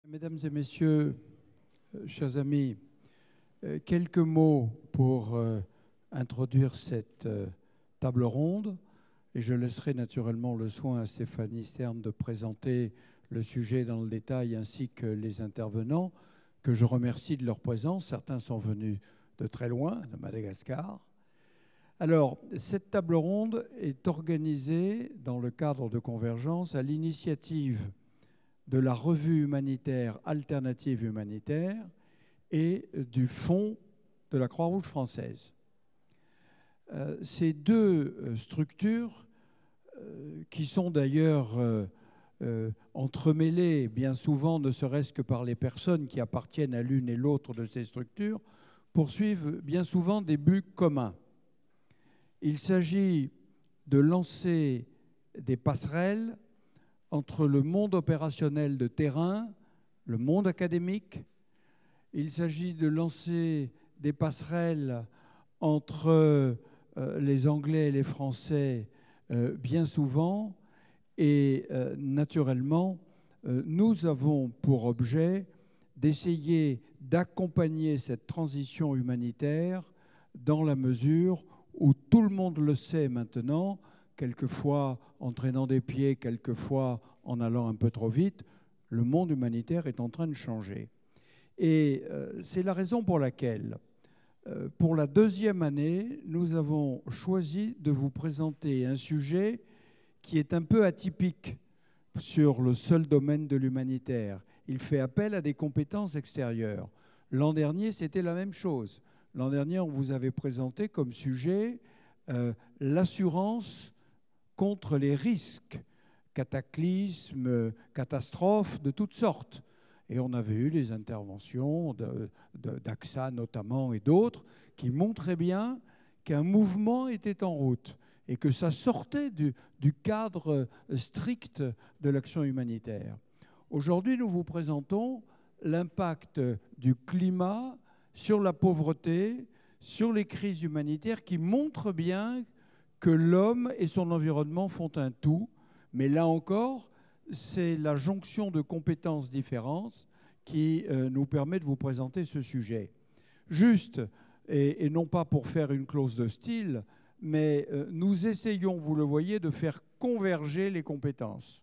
Mesdames et messieurs, chers amis, quelques mots pour introduire cette table ronde, et je laisserai naturellement le soin à Stéphanie Stern de présenter le sujet dans le détail ainsi que les intervenants, que je remercie de leur présence. Certains sont venus de très loin, de Madagascar. Alors, cette table ronde est organisée dans le cadre de Convergence à l'initiative de la revue humanitaire Alternative Humanitaire et du Fonds de la Croix-Rouge française. Ces deux structures, qui sont d'ailleurs entremêlées bien souvent, ne serait-ce que par les personnes qui appartiennent à l'une et l'autre de ces structures, poursuivent bien souvent des buts communs. Il s'agit de lancer des passerelles entre le monde opérationnel de terrain, le monde académique. Il s'agit de lancer des passerelles entre les Anglais et les Français bien souvent. Et naturellement, nous avons pour objet d'essayer d'accompagner cette transition humanitaire dans la mesure où tout le monde le sait maintenant, quelquefois en traînant des pieds, quelquefois en allant un peu trop vite, le monde humanitaire est en train de changer. Et c'est la raison pour laquelle, pour la deuxième année, nous avons choisi de vous présenter un sujet qui est un peu atypique sur le seul domaine de l'humanitaire. Il fait appel à des compétences extérieures. L'an dernier, c'était la même chose. L'an dernier, on vous avait présenté comme sujet l'assurance contre les risques, cataclysmes, catastrophes de toutes sortes. Et on avait eu les interventions d'AXA notamment et d'autres qui montraient bien qu'un mouvement était en route et que ça sortait du cadre strict de l'action humanitaire. Aujourd'hui, nous vous présentons l'impact du climat sur la pauvreté, sur les crises humanitaires, qui montrent bien que l'homme et son environnement font un tout. Mais là encore, c'est la jonction de compétences différentes qui nous permet de vous présenter ce sujet. Juste, et non pas pour faire une clause de style, mais nous essayons, vous le voyez, de faire converger les compétences,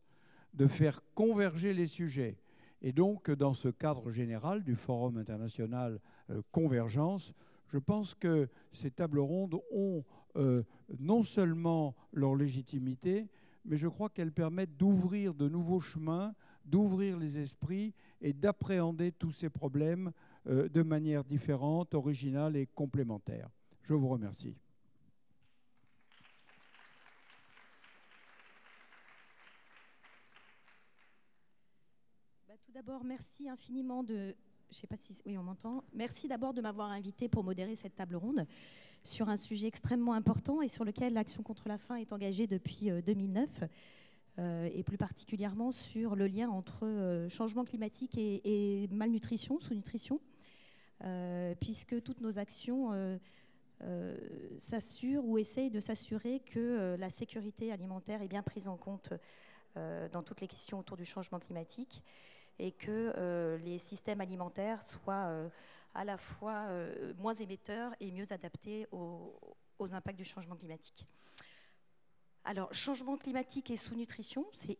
de faire converger les sujets. Et donc, dans ce cadre général du Forum international Convergence, je pense que ces tables rondes ont non seulement leur légitimité, mais je crois qu'elles permettent d'ouvrir de nouveaux chemins, d'ouvrir les esprits et d'appréhender tous ces problèmes de manière différente, originale et complémentaire. Je vous remercie. Tout d'abord, merci infiniment de... Je ne sais pas si... Oui, on m'entend. Merci d'abord de m'avoir invité pour modérer cette table ronde sur un sujet extrêmement important et sur lequel l'Action contre la faim est engagée depuis 2009, et plus particulièrement sur le lien entre changement climatique et malnutrition, sous-nutrition, puisque toutes nos actions s'assurent ou essayent de s'assurer que la sécurité alimentaire est bien prise en compte dans toutes les questions autour du changement climatique, et que les systèmes alimentaires soient à la fois moins émetteurs et mieux adaptés aux impacts du changement climatique. Alors, changement climatique et sous-nutrition, c'est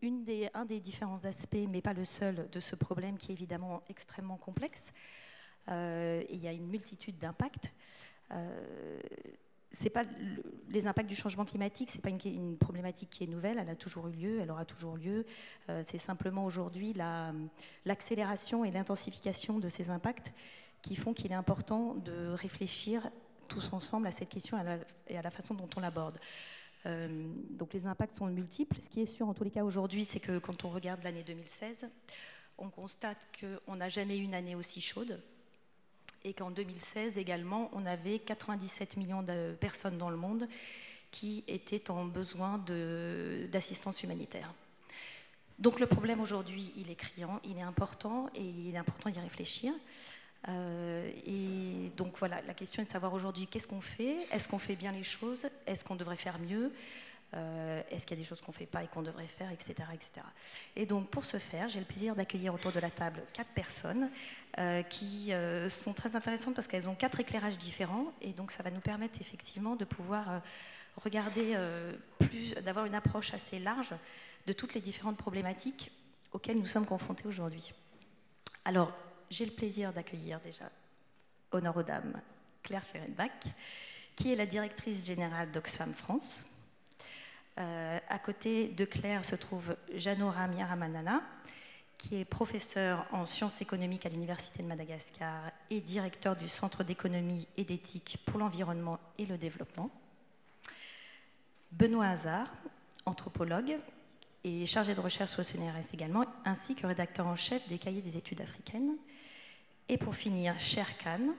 un des différents aspects, mais pas le seul, de ce problème qui est évidemment extrêmement complexe. Il y a une multitude d'impacts. Les impacts du changement climatique, ce n'est pas une problématique qui est nouvelle, elle a toujours eu lieu, elle aura toujours lieu. C'est simplement aujourd'hui l'accélération et l'intensification de ces impacts qui font qu'il est important de réfléchir tous ensemble à cette question et à la façon dont on l'aborde. Donc les impacts sont multiples. Ce qui est sûr en tous les cas aujourd'hui, c'est que quand on regarde l'année 2016, on constate qu'on n'a jamais eu une année aussi chaude. Et qu'en 2016 également, on avait 97 millions de personnes dans le monde qui étaient en besoin d'assistance humanitaire. Donc le problème aujourd'hui, il est criant, il est important et il est important d'y réfléchir. Et donc voilà, la question est de savoir aujourd'hui qu'est-ce qu'on fait, est-ce qu'on fait bien les choses, est-ce qu'on devrait faire mieux, Est-ce qu'il y a des choses qu'on ne fait pas et qu'on devrait faire, etc., etc. Et donc, pour ce faire, j'ai le plaisir d'accueillir autour de la table 4 personnes qui sont très intéressantes parce qu'elles ont 4 éclairages différents. Et donc, ça va nous permettre effectivement de pouvoir regarder d'avoir une approche assez large de toutes les différentes problématiques auxquelles nous sommes confrontés aujourd'hui. Alors, j'ai le plaisir d'accueillir déjà, honneur aux dames, Claire Ferenbach, qui est la directrice générale d'Oxfam France. À côté de Claire se trouve Janora Miaramanana, qui est professeur en sciences économiques à l'Université de Madagascar et directeur du Centre d'économie et d'éthique pour l'environnement et le développement. Benoît Hazard, anthropologue et chargé de recherche au CNRS également, ainsi que rédacteur en chef des cahiers des études africaines. Et pour finir, Cher Khan,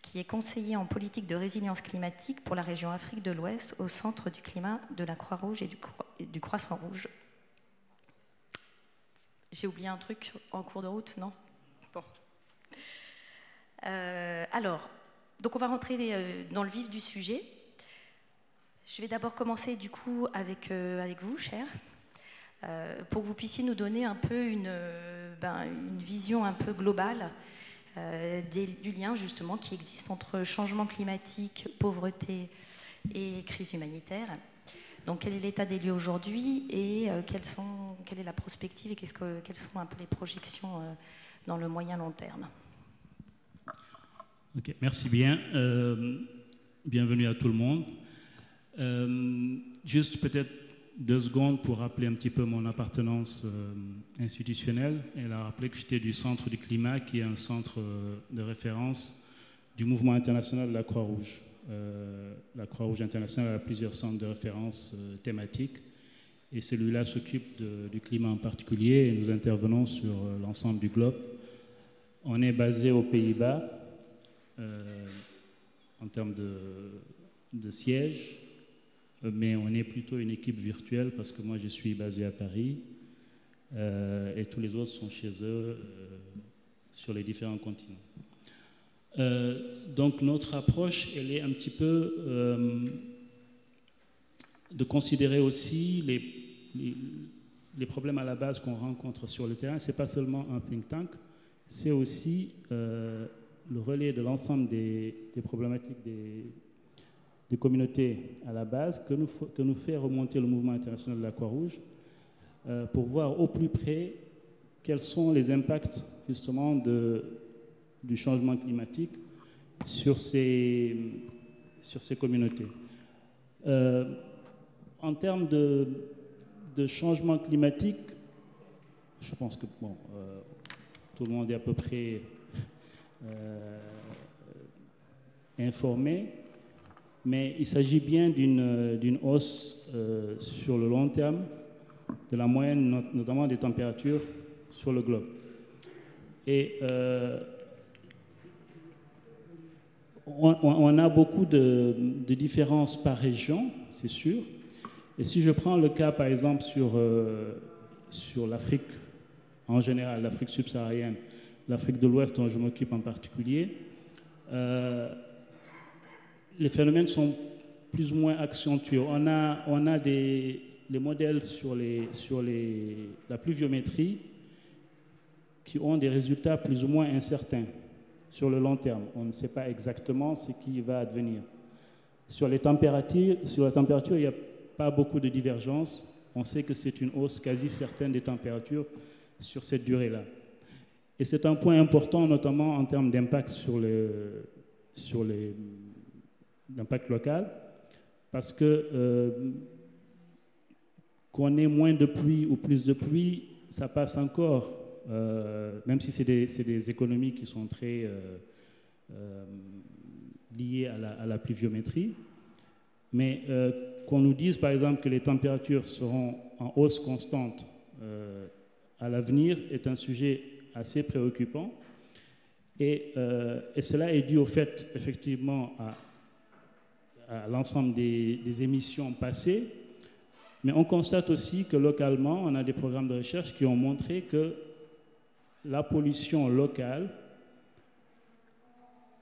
qui est conseiller en politique de résilience climatique pour la région Afrique de l'Ouest au Centre du climat de la Croix-Rouge et du Croissant-Rouge. J'ai oublié un truc en cours de route, non? Bon. Alors, donc on va rentrer dans le vif du sujet. Je vais d'abord commencer du coup avec vous, Cher, pour que vous puissiez nous donner un peu une vision un peu globale du lien justement qui existe entre changement climatique, pauvreté et crise humanitaire. Donc quel est l'état des lieux aujourd'hui et quelle est la prospective et quelles sont un peu les projections dans le moyen long terme? Ok, merci bien. Bienvenue à tout le monde. Juste peut-être 2 secondes pour rappeler un petit peu mon appartenance institutionnelle. Elle a rappelé que j'étais du Centre du climat, qui est un centre de référence du mouvement international de la Croix-Rouge. La Croix-Rouge internationale a plusieurs centres de référence thématiques et celui-là s'occupe du climat en particulier et nous intervenons sur l'ensemble du globe. On est basé aux Pays-Bas en termes de siège, mais on est plutôt une équipe virtuelle parce que moi je suis basé à Paris et tous les autres sont chez eux sur les différents continents. Donc notre approche, elle est un petit peu de considérer aussi les problèmes à la base qu'on rencontre sur le terrain. Ce n'est pas seulement un think tank, c'est aussi le relais de l'ensemble des problématiques des communautés à la base que nous fait remonter le mouvement international de la Croix-Rouge pour voir au plus près quels sont les impacts justement du changement climatique sur ces communautés. En termes de changement climatique, je pense que tout le monde est à peu près informé, mais il s'agit bien d'une hausse sur le long terme de la moyenne, notamment des températures sur le globe. Et on a beaucoup de différences par région, c'est sûr. Et si je prends le cas, par exemple, sur l'Afrique en général, l'Afrique subsaharienne, l'Afrique de l'Ouest dont je m'occupe en particulier, les phénomènes sont plus ou moins accentués. On a les modèles sur la pluviométrie qui ont des résultats plus ou moins incertains sur le long terme. On ne sait pas exactement ce qui va advenir. Sur la température, il n'y a pas beaucoup de divergences. On sait que c'est une hausse quasi certaine des températures sur cette durée-là. Et c'est un point important, notamment en termes d'impact sur l'impact local, parce que qu'on ait moins de pluie ou plus de pluie, ça passe encore, même si c'est des économies qui sont très liées à la pluviométrie. Mais qu'on nous dise, par exemple, que les températures seront en hausse constante à l'avenir est un sujet assez préoccupant. Et cela est dû au fait, effectivement, à l'ensemble des émissions passées. Mais on constate aussi que localement, on a des programmes de recherche qui ont montré que la pollution locale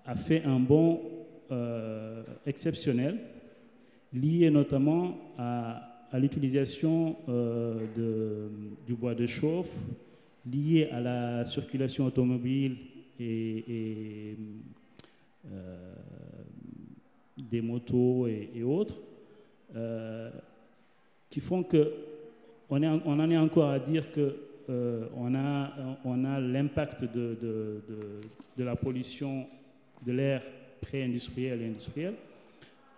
a fait un bond exceptionnel, lié notamment à à l'utilisation du bois de chauffe lié à la circulation automobile et des motos et autres, qui font qu'on en est encore à dire qu'on a l'impact de la pollution de l'air pré-industriel et industriel,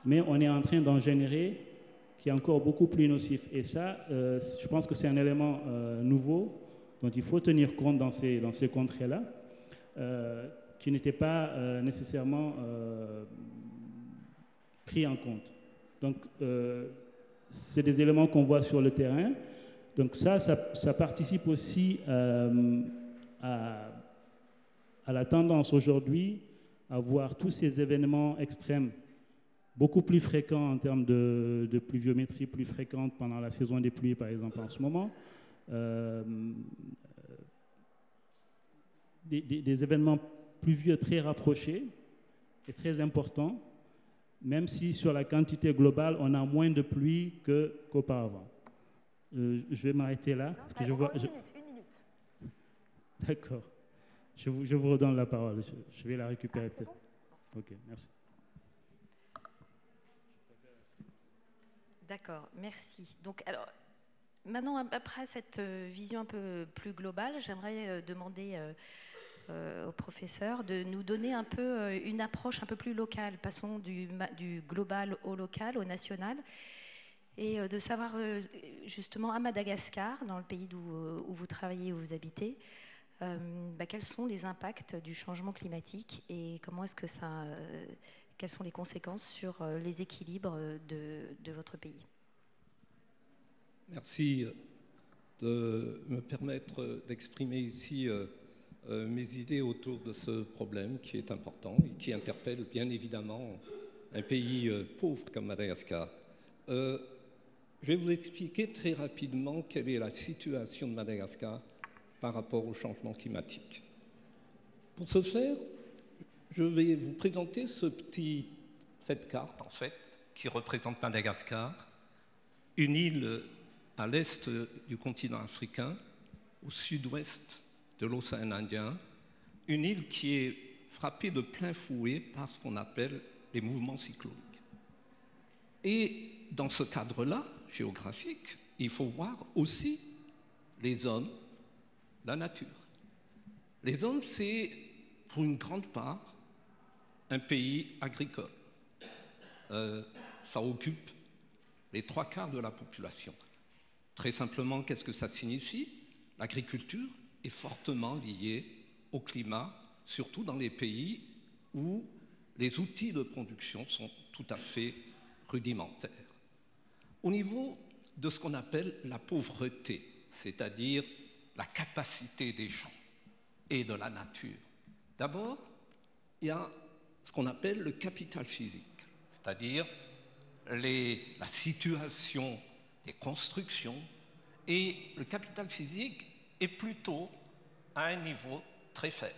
mais on est en train d'en générer qui est encore beaucoup plus nocif. Et ça, je pense que c'est un élément nouveau dont il faut tenir compte dans ces contrées-là, qui n'étaient pas nécessairement pris en compte. Donc, c'est des éléments qu'on voit sur le terrain. Donc ça participe aussi à la tendance aujourd'hui à voir tous ces événements extrêmes beaucoup plus fréquents en termes de pluviométrie plus fréquente pendant la saison des pluies, par exemple, en ce moment. Des événements pluvieux très rapprochés et très importants, même si sur la quantité globale, on a moins de pluie qu'auparavant. Je vais m'arrêter là. Parce que une minute. D'accord. Je vous redonne la parole. Je vais la récupérer peut-être. Bon. Ok, merci. D'accord, merci. Donc, alors, maintenant, après cette vision un peu plus globale, j'aimerais demander au professeur de nous donner un peu une approche un peu plus locale. Passons du global au local, au national, et de savoir justement à Madagascar, dans le pays où vous travaillez, où vous habitez, quels sont les impacts du changement climatique et comment est-ce que ça... quelles sont les conséquences sur les équilibres de votre pays? Merci de me permettre d'exprimer ici mes idées autour de ce problème qui est important et qui interpelle bien évidemment un pays pauvre comme Madagascar. Je vais vous expliquer très rapidement quelle est la situation de Madagascar par rapport au changement climatique. Pour ce faire, je vais vous présenter cette carte, en fait, qui représente Madagascar, une île à l'est du continent africain, au sud-ouest de l'océan Indien, une île qui est frappée de plein fouet par ce qu'on appelle les mouvements cycloniques. Et dans ce cadre-là, géographique, il faut voir aussi les hommes, la nature. Les hommes, c'est pour une grande part un pays agricole. Ça occupe les 3/4 de la population. Très simplement, qu'est-ce que ça signifie? L'agriculture est fortement liée au climat, surtout dans les pays où les outils de production sont tout à fait rudimentaires. Au niveau de ce qu'on appelle la pauvreté, c'est-à-dire la capacité des gens et de la nature. D'abord, il y a ce qu'on appelle le capital physique, c'est-à-dire la situation des constructions, et le capital physique est plutôt à un niveau très faible,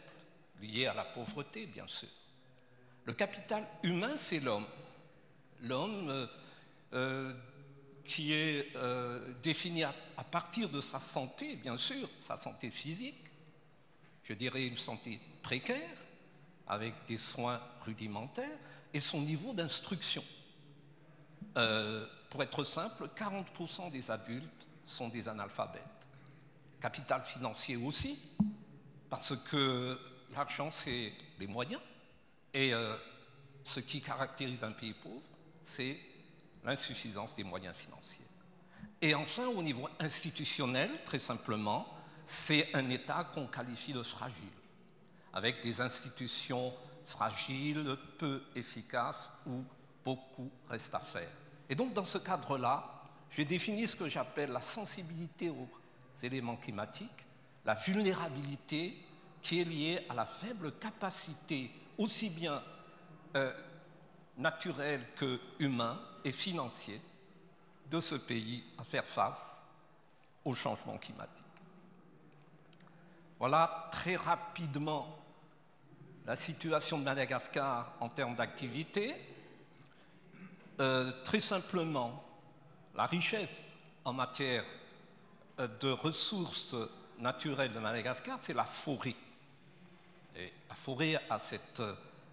lié à la pauvreté, bien sûr. Le capital humain, c'est l'homme. L'homme qui est défini à partir de sa santé, bien sûr, sa santé physique, je dirais une santé précaire, avec des soins rudimentaires, et son niveau d'instruction. Pour être simple, 40% des adultes sont des analphabètes. Capital financier aussi, parce que l'argent, c'est les moyens. Et ce qui caractérise un pays pauvre, c'est l'insuffisance des moyens financiers. Et enfin, au niveau institutionnel, très simplement, c'est un État qu'on qualifie de fragile, avec des institutions fragiles, peu efficaces, où beaucoup reste à faire. Et donc, dans ce cadre-là, j'ai défini ce que j'appelle la sensibilité aux éléments climatiques, la vulnérabilité qui est liée à la faible capacité, aussi bien naturelle que humaine et financière, de ce pays à faire face au changement climatique. Voilà très rapidement la situation de Madagascar en termes d'activité. Très simplement, la richesse en matière de ressources naturelles de Madagascar, c'est la forêt. Et la forêt a cette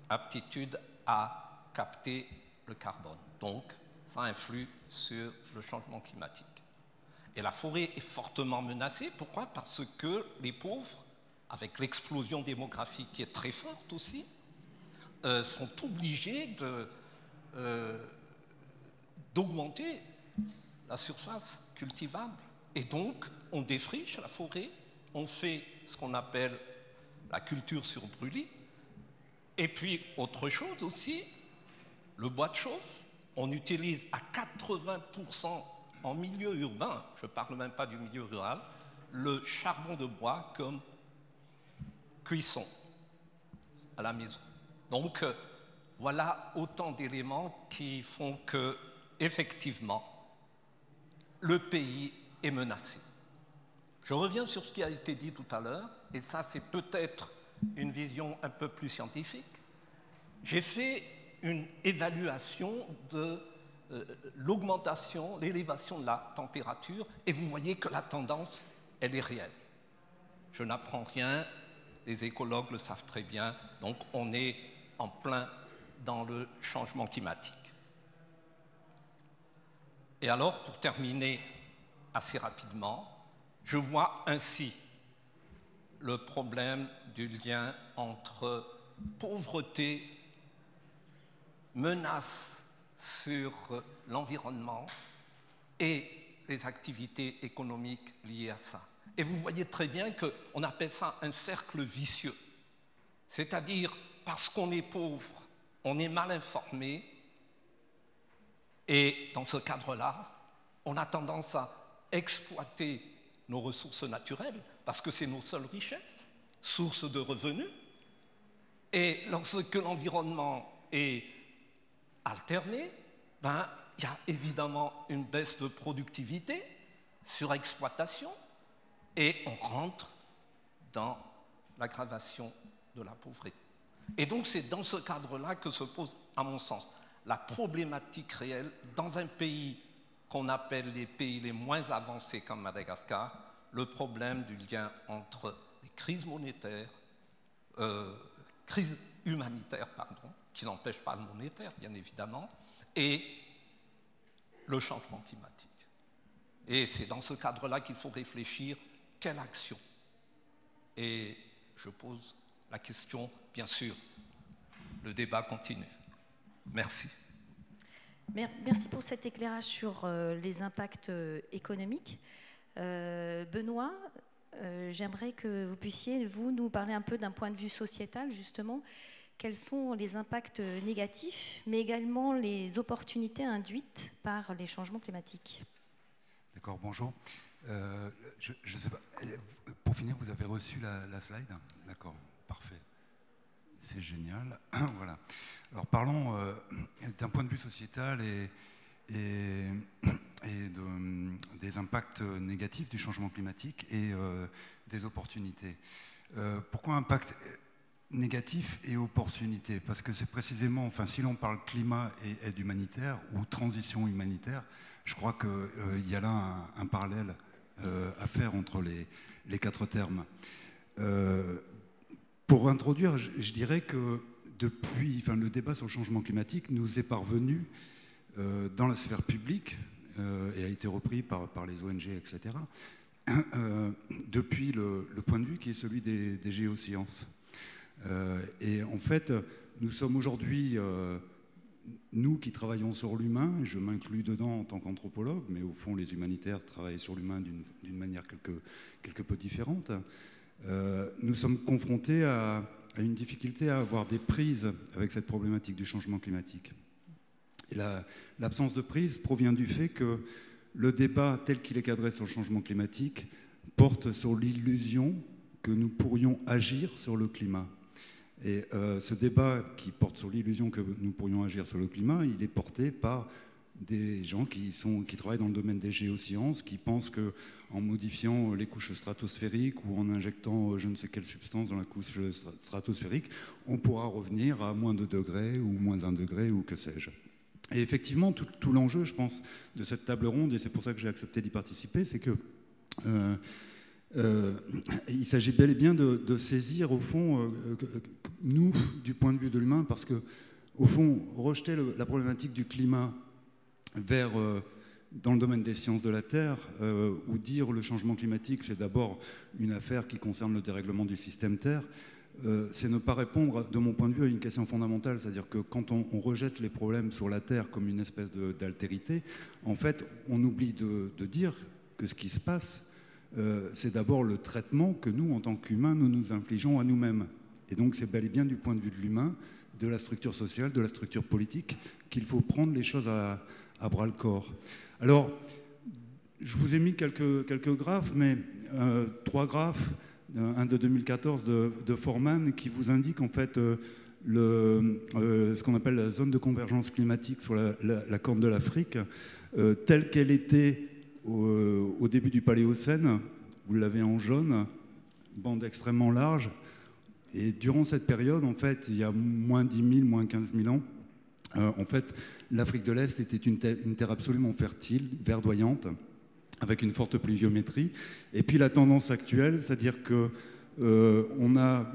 aptitude à capter le carbone. Donc, ça influe sur le changement climatique. Et la forêt est fortement menacée. Pourquoi? Parce que les pauvres, avec l'explosion démographique qui est très forte aussi, sont obligés d'augmenter la surface cultivable. Et donc, on défriche la forêt, on fait ce qu'on appelle la culture sur brûlis. Et puis, autre chose aussi, le bois de chauffe, on utilise à 80% en milieu urbain, je ne parle même pas du milieu rural, le charbon de bois comme cuisson à la maison. Donc, voilà autant d'éléments qui font que, effectivement, le pays est menacé. Je reviens sur ce qui a été dit tout à l'heure, et ça, c'est peut-être une vision un peu plus scientifique. J'ai fait une évaluation de l'augmentation, l'élévation de la température, et vous voyez que la tendance, elle est réelle. Je n'apprends rien, les écologues le savent très bien, donc on est en plein dans le changement climatique. Et alors, pour terminer assez rapidement, je vois ainsi le problème du lien entre pauvreté, menace sur l'environnement et les activités économiques liées à ça. Et vous voyez très bien qu'on appelle ça un cercle vicieux. C'est-à-dire, parce qu'on est pauvre, on est mal informé, et dans ce cadre-là, on a tendance à exploiter nos ressources naturelles, parce que c'est nos seules richesses, sources de revenus. Et lorsque l'environnement est alterné, il y a évidemment une baisse de productivité, surexploitation, et on rentre dans l'aggravation de la pauvreté. Et donc c'est dans ce cadre-là que se pose, à mon sens, la problématique réelle dans un pays qu'on appelle les pays les moins avancés comme Madagascar, le problème du lien entre les crises monétaires, crises humanitaires, pardon, qui n'empêchent pas le monétaire, bien évidemment, et le changement climatique. Et c'est dans ce cadre-là qu'il faut réfléchir quelle action. Et je pose la question, bien sûr, le débat continue. Merci. Merci pour cet éclairage sur les impacts économiques. Benoît, j'aimerais que vous puissiez, vous, nous parler un peu d'un point de vue sociétal, justement. Quels sont les impacts négatifs, mais également les opportunités induites par les changements climatiques? D'accord, bonjour. Je sais pas, pour finir, vous avez reçu la slide? D'accord, parfait. C'est génial. Voilà. Alors parlons d'un point de vue sociétal et des impacts négatifs du changement climatique et des opportunités. Pourquoi impact négatif et opportunité? Parce que c'est précisément, enfin, si l'on parle climat et aide humanitaire ou transition humanitaire, je crois qu'il y a là un parallèle à faire entre les quatre termes. Pour introduire, je dirais que depuis, enfin, le débat sur le changement climatique nous est parvenu dans la sphère publique et a été repris par les ONG, etc., depuis le point de vue qui est celui des géosciences. Et en fait, nous sommes aujourd'hui, nous qui travaillons sur l'humain, je m'inclus dedans en tant qu'anthropologue, mais au fond les humanitaires travaillent sur l'humain d'une manière quelque peu différente. Nous sommes confrontés à une difficulté à avoir des prises avec cette problématique du changement climatique. Et l'absence de prise provient du fait que le débat tel qu'il est cadré sur le changement climatique porte sur l'illusion que nous pourrions agir sur le climat. Et ce débat qui porte sur l'illusion que nous pourrions agir sur le climat, il est porté par des gens qui travaillent dans le domaine des géosciences, qui pensent qu'en modifiant les couches stratosphériques ou en injectant je ne sais quelle substance dans la couche stratosphérique, on pourra revenir à moins 2 degrés ou moins 1 degré ou que sais-je. Et effectivement, tout l'enjeu, je pense, de cette table ronde, et c'est pour ça que j'ai accepté d'y participer, c'est que il s'agit bel et bien de saisir, au fond, nous, du point de vue de l'humain, parce que, au fond, rejeter la problématique du climat vers, dans le domaine des sciences de la Terre, ou dire le changement climatique, c'est d'abord une affaire qui concerne le dérèglement du système Terre, c'est ne pas répondre, de mon point de vue, à une question fondamentale. C'est-à-dire que quand on rejette les problèmes sur la Terre comme une espèce d'altérité, en fait, on oublie de dire que ce qui se passe, c'est d'abord le traitement que nous, en tant qu'humains, nous nous infligeons à nous-mêmes. Et donc, c'est bel et bien du point de vue de l'humain, de la structure sociale, de la structure politique, qu'il faut prendre les choses à bras-le-corps. Alors, je vous ai mis quelques graphes, mais 3 graphes, un de 2014 de Forman, qui vous indique en fait ce qu'on appelle la zone de convergence climatique sur la corne de l'Afrique, telle qu'elle était au début du Paléocène. Vous l'avez en jaune, bande extrêmement large. Et durant cette période, en fait, il y a moins 10 000, moins 15 000 ans, en fait, l'Afrique de l'Est était une terre absolument fertile, verdoyante, avec une forte pluviométrie. Et puis la tendance actuelle, c'est-à-dire que on a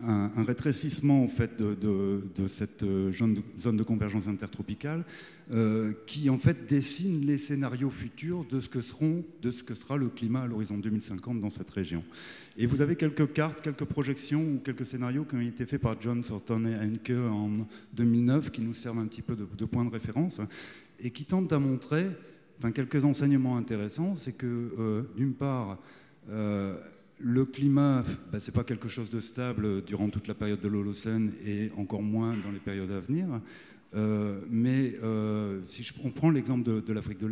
un rétrécissement en fait de cette zone de convergence intertropicale qui en fait dessine les scénarios futurs de ce que sera le climat à l'horizon 2050 dans cette région. Et vous avez quelques cartes, quelques projections ou quelques scénarios qui ont été faits par John Thornton et Henke en 2009 qui nous servent un petit peu de point de référence et qui tentent à montrer quelques enseignements intéressants. C'est que d'une part, le climat, c'est pas quelque chose de stable durant toute la période de l'Holocène et encore moins dans les périodes à venir. Mais si on prend l'exemple de l'Afrique de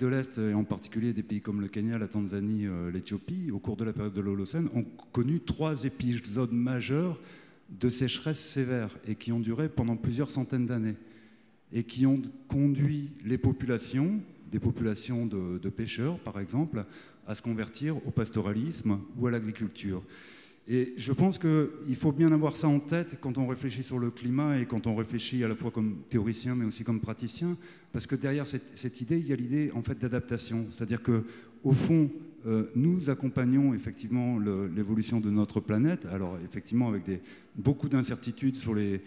l'Est, et en particulier des pays comme le Kenya, la Tanzanie, l'Éthiopie, au cours de la période de l'Holocène, ont connu 3 épisodes majeurs de sécheresse sévère et qui ont duré pendant plusieurs centaines d'années et qui ont conduit les populations, des populations de pêcheurs par exemple, à se convertir au pastoralisme ou à l'agriculture. Et je pense qu'il faut bien avoir ça en tête quand on réfléchit sur le climat et quand on réfléchit à la fois comme théoricien mais aussi comme praticien, parce que derrière cette idée, il y a l'idée en fait d'adaptation. C'est-à-dire que au fond, nous accompagnons effectivement l'évolution de notre planète. Alors effectivement avec beaucoup d'incertitudes sur les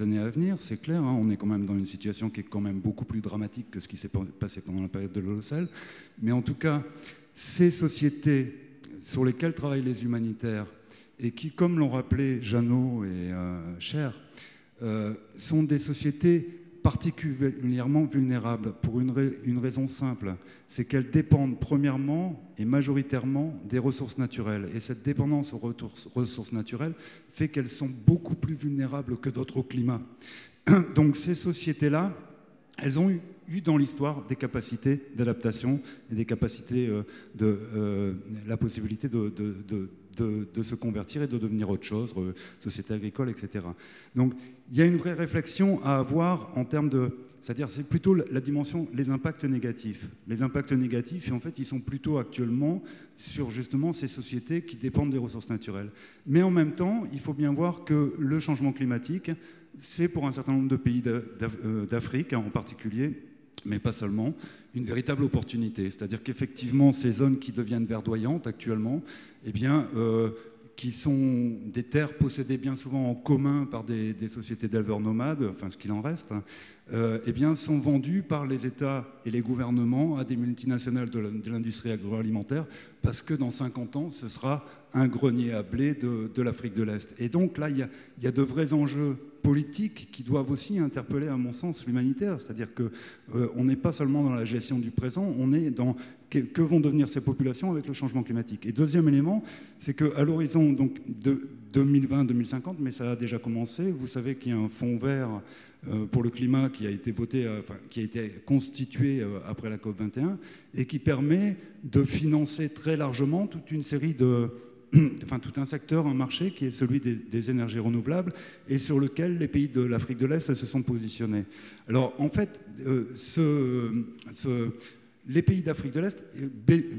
années à venir, c'est clair. On est quand même dans une situation qui est quand même beaucoup plus dramatique que ce qui s'est passé pendant la période de l'Holocène. Mais en tout cas, ces sociétés sur lesquelles travaillent les humanitaires et qui, comme l'ont rappelé Jeannot et Cher, sont des sociétés particulièrement vulnérables pour une raison simple, c'est qu'elles dépendent premièrement et majoritairement des ressources naturelles. Et cette dépendance aux ressources naturelles fait qu'elles sont beaucoup plus vulnérables que d'autres au climat. Donc ces sociétés-là, elles ont eu dans l'histoire des capacités d'adaptation et des capacités la possibilité de se convertir et de devenir autre chose, société agricole, etc. Donc il y a une vraie réflexion à avoir en termes de... C'est-à-dire c'est plutôt la dimension, les impacts négatifs. Les impacts négatifs, en fait, ils sont plutôt actuellement sur justement ces sociétés qui dépendent des ressources naturelles. Mais en même temps, il faut bien voir que le changement climatique, c'est pour un certain nombre de pays d'Afrique en particulier, mais pas seulement, une véritable opportunité. C'est-à-dire qu'effectivement, ces zones qui deviennent verdoyantes actuellement, eh bien, qui sont des terres possédées bien souvent en commun par des sociétés d'éleveurs nomades, enfin ce qu'il en reste, eh bien, sont vendues par les États et les gouvernements à des multinationales de l'industrie agroalimentaire, parce que dans 50 ans, ce sera un grenier à blé de l'Afrique de l'Est. Et donc là, il y a de vrais enjeux politiques qui doivent aussi interpeller, à mon sens, l'humanitaire. C'est-à-dire qu'on n'est pas seulement dans la gestion du présent, on est dans que vont devenir ces populations avec le changement climatique. Et deuxième élément, c'est qu'à l'horizon de 2020-2050, mais ça a déjà commencé, vous savez qu'il y a un fonds vert pour le climat qui a été voté, qui a été constitué après la COP21 et qui permet de financer très largement toute une série tout un secteur, un marché qui est celui des énergies renouvelables et sur lequel les pays de l'Afrique de l'Est se sont positionnés. Alors en fait, les pays d'Afrique de l'Est,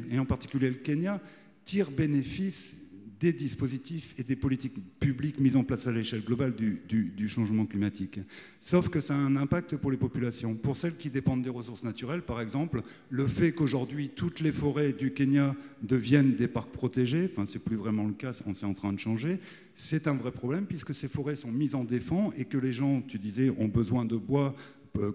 et en particulier le Kenya, tirent bénéfice des dispositifs et des politiques publiques mises en place à l'échelle globale du changement climatique. Sauf que ça a un impact pour les populations. Pour celles qui dépendent des ressources naturelles, par exemple, le fait qu'aujourd'hui toutes les forêts du Kenya deviennent des parcs protégés, enfin c'est plus vraiment le cas, c'est en train de changer, c'est un vrai problème puisque ces forêts sont mises en défense et que les gens, tu disais, ont besoin de bois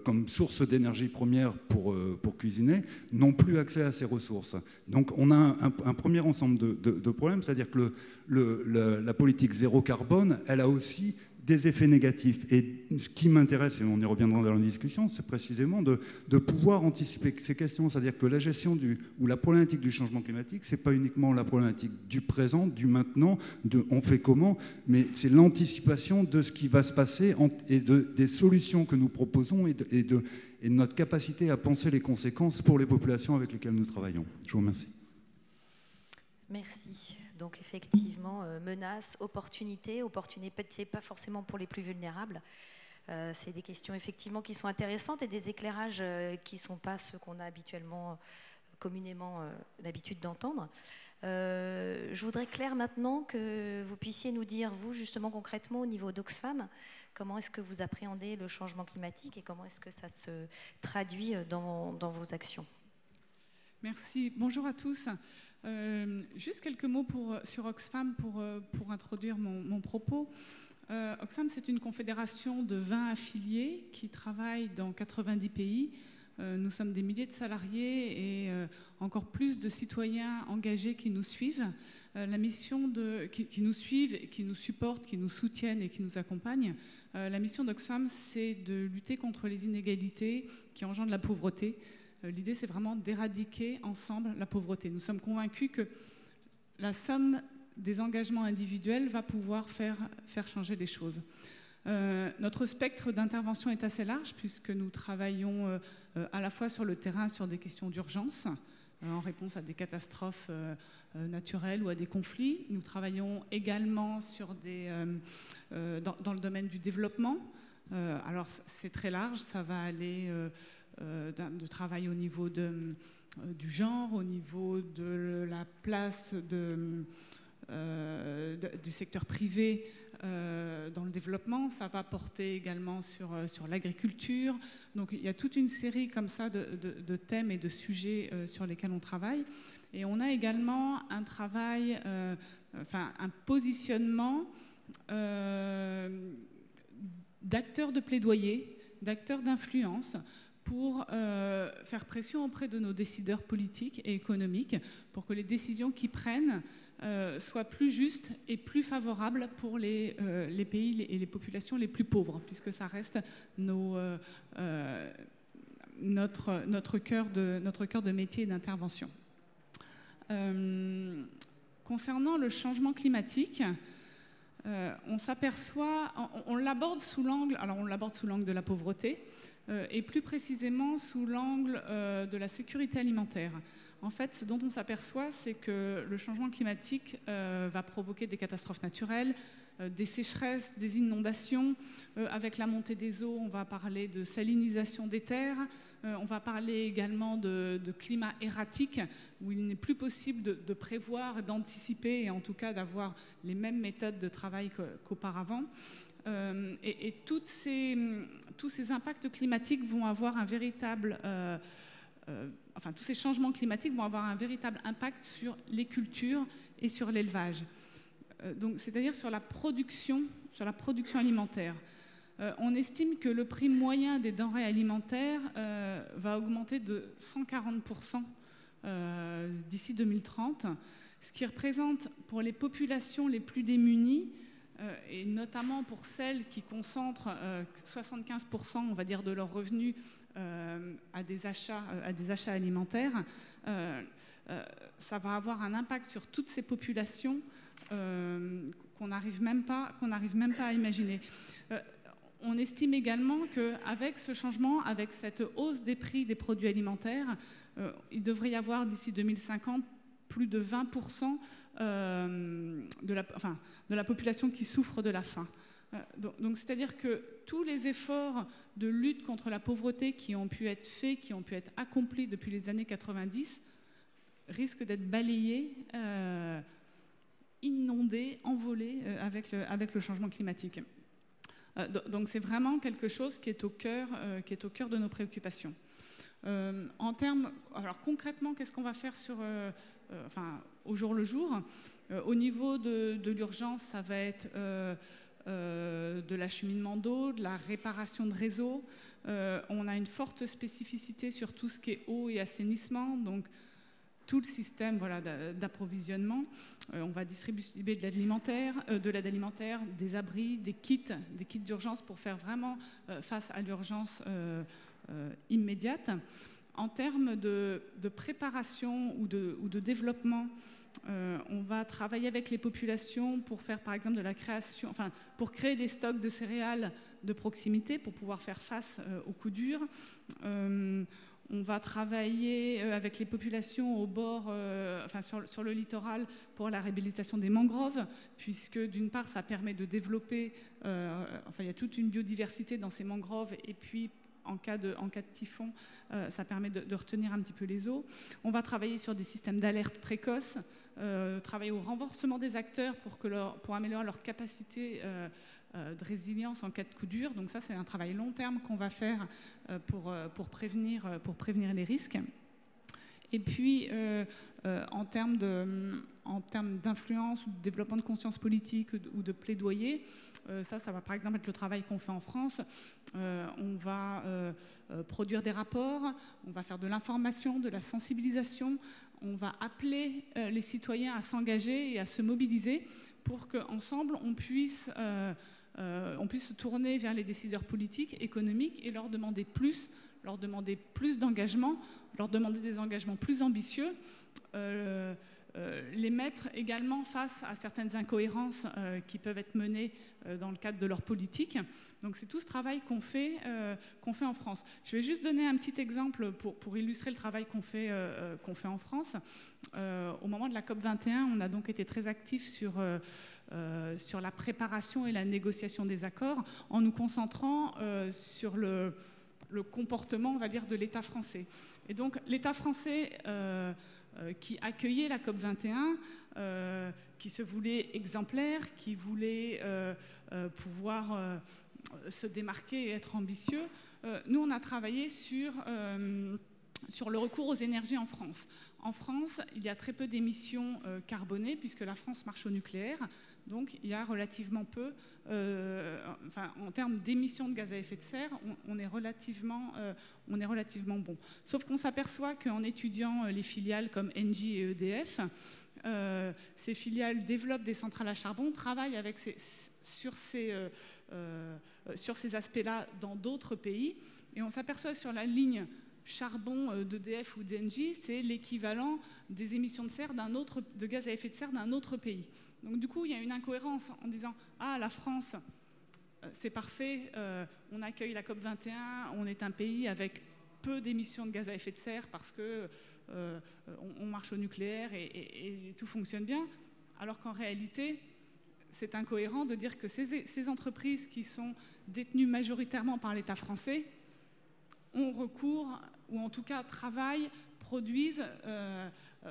comme source d'énergie première pour cuisiner, n'ont plus accès à ces ressources. Donc on a un premier ensemble de problèmes, c'est-à-dire que la politique zéro carbone, elle a aussi des effets négatifs. Et ce qui m'intéresse, et on y reviendra dans la discussion, c'est précisément de pouvoir anticiper ces questions. C'est-à-dire que la gestion ou la problématique du changement climatique, c'est pas uniquement la problématique du présent, du maintenant, de on fait comment, mais c'est l'anticipation de ce qui va se passer et des solutions que nous proposons et de notre capacité à penser les conséquences pour les populations avec lesquelles nous travaillons. Je vous remercie. Merci. Donc effectivement, menaces, opportunités, pas forcément pour les plus vulnérables. C'est des questions effectivement qui sont intéressantes et des éclairages qui ne sont pas ceux qu'on a habituellement, communément l'habitude d'entendre. Je voudrais, Claire, maintenant que vous puissiez nous dire, vous, justement, concrètement, au niveau d'Oxfam, comment est-ce que vous appréhendez le changement climatique et comment est-ce que ça se traduit dans vos actions? Merci. Bonjour à tous. Juste quelques mots sur Oxfam pour introduire mon propos. Oxfam, c'est une confédération de 20 affiliés qui travaillent dans 90 pays. Nous sommes des milliers de salariés et encore plus de citoyens engagés qui nous suivent. La mission qui nous suivent, qui nous supportent, qui nous soutiennent et qui nous accompagnent. La mission d'Oxfam, c'est de lutter contre les inégalités qui engendrent la pauvreté. L'idée, c'est vraiment d'éradiquer ensemble la pauvreté. Nous sommes convaincus que la somme des engagements individuels va pouvoir faire changer les choses. Notre spectre d'intervention est assez large puisque nous travaillons à la fois sur le terrain sur des questions d'urgence, en réponse à des catastrophes naturelles ou à des conflits. Nous travaillons également dans le domaine du développement. Alors c'est très large, ça va aller de travail au niveau du genre, au niveau de la place du secteur privé dans le développement. Ça va porter également sur l'agriculture. Donc il y a toute une série comme ça de thèmes et de sujets sur lesquels on travaille. Et on a également un travail, un positionnement d'acteurs de plaidoyer, d'acteurs d'influence, pour faire pression auprès de nos décideurs politiques et économiques pour que les décisions qu'ils prennent soient plus justes et plus favorables pour les pays et les populations les plus pauvres, puisque ça reste notre cœur de métier et d'intervention. Concernant le changement climatique, on s'aperçoit, on l'aborde sous l'angle de la pauvreté, et plus précisément sous l'angle de la sécurité alimentaire. En fait, ce dont on s'aperçoit, c'est que le changement climatique va provoquer des catastrophes naturelles, des sécheresses, des inondations. Avec la montée des eaux, on va parler de salinisation des terres. On va parler également de climat erratique, où il n'est plus possible de prévoir, d'anticiper, et en tout cas d'avoir les mêmes méthodes de travail qu'auparavant. Et tous ces impacts climatiques vont avoir un véritable... tous ces changements climatiques vont avoir un véritable impact sur les cultures et sur l'élevage. C'est-à-dire sur la production alimentaire. On estime que le prix moyen des denrées alimentaires va augmenter de 140% d'ici 2030, ce qui représente pour les populations les plus démunies, et notamment pour celles qui concentrent 75%, on va dire, de leurs revenus à des achats alimentaires, ça va avoir un impact sur toutes ces populations qu'on n'arrive même pas à imaginer. On estime également qu'avec ce changement, avec cette hausse des prix des produits alimentaires, il devrait y avoir d'ici 2050 plus de 20% de la population qui souffre de la faim. Donc c'est-à-dire que tous les efforts de lutte contre la pauvreté qui ont pu être faits, qui ont pu être accomplis depuis les années 90, risquent d'être balayés, inondés inondés, envolés avec le changement climatique. Donc c'est vraiment quelque chose qui est au cœur de nos préoccupations. Alors concrètement, qu'est-ce qu'on va faire au jour le jour? Au niveau de l'urgence, ça va être de l'acheminement d'eau, de la réparation de réseaux. On a une forte spécificité sur tout ce qui est eau et assainissement, donc tout le système d'approvisionnement. On va distribuer de l'aide alimentaire, des abris, des kits d'urgence pour faire vraiment face à l'urgence immédiate. En termes de préparation ou de développement, on va travailler avec les populations pour faire par exemple de la création, pour créer des stocks de céréales de proximité pour pouvoir faire face aux coups durs. On va travailler avec les populations au bord, sur le littoral pour la réhabilitation des mangroves, puisque d'une part ça permet de développer, il y a toute une biodiversité dans ces mangroves, et puis en cas de typhon, ça permet de retenir un petit peu les eaux. On va travailler sur des systèmes d'alerte précoce, travailler au renforcement des acteurs pour améliorer leur capacité de résilience en cas de coup dur. Donc ça, c'est un travail long terme qu'on va faire pour prévenir les risques. Et puis, en termes d'influence ou de développement de conscience politique ou de plaidoyer, ça va par exemple être le travail qu'on fait en France. On va produire des rapports, on va faire de l'information, de la sensibilisation, on va appeler les citoyens à s'engager et à se mobiliser pour qu'ensemble on puisse se tourner vers les décideurs politiques, économiques et leur demander plus d'engagement, leur demander des engagements plus ambitieux, les mettre également face à certaines incohérences qui peuvent être menées dans le cadre de leur politique. Donc c'est tout ce travail qu'on fait en France. Je vais juste donner un petit exemple pour illustrer le travail qu'on fait en France. Au moment de la COP21, on a donc été très actifs sur la préparation et la négociation des accords en nous concentrant sur le comportement, on va dire, de l'État français. Et donc l'État français qui accueillait la COP21, qui se voulait exemplaire, qui voulait pouvoir se démarquer et être ambitieux, nous on a travaillé sur le recours aux énergies en France. En France, il y a très peu d'émissions carbonées puisque la France marche au nucléaire. Donc il y a relativement peu, en termes d'émissions de gaz à effet de serre, on est relativement bon. Sauf qu'on s'aperçoit qu'en étudiant les filiales comme Engie et EDF, ces filiales développent des centrales à charbon, travaillent sur ces aspects-là dans d'autres pays, et on s'aperçoit sur la ligne charbon d'EDF ou d'Engie, c'est l'équivalent des émissions de gaz à effet de serre d'un autre pays. Donc du coup, il y a une incohérence en disant « Ah, la France, c'est parfait, on accueille la COP21, on est un pays avec peu d'émissions de gaz à effet de serre parce qu'on marche au nucléaire et tout fonctionne bien », alors qu'en réalité, c'est incohérent de dire que ces entreprises qui sont détenues majoritairement par l'État français ont recours, ou en tout cas travaillent, produisent,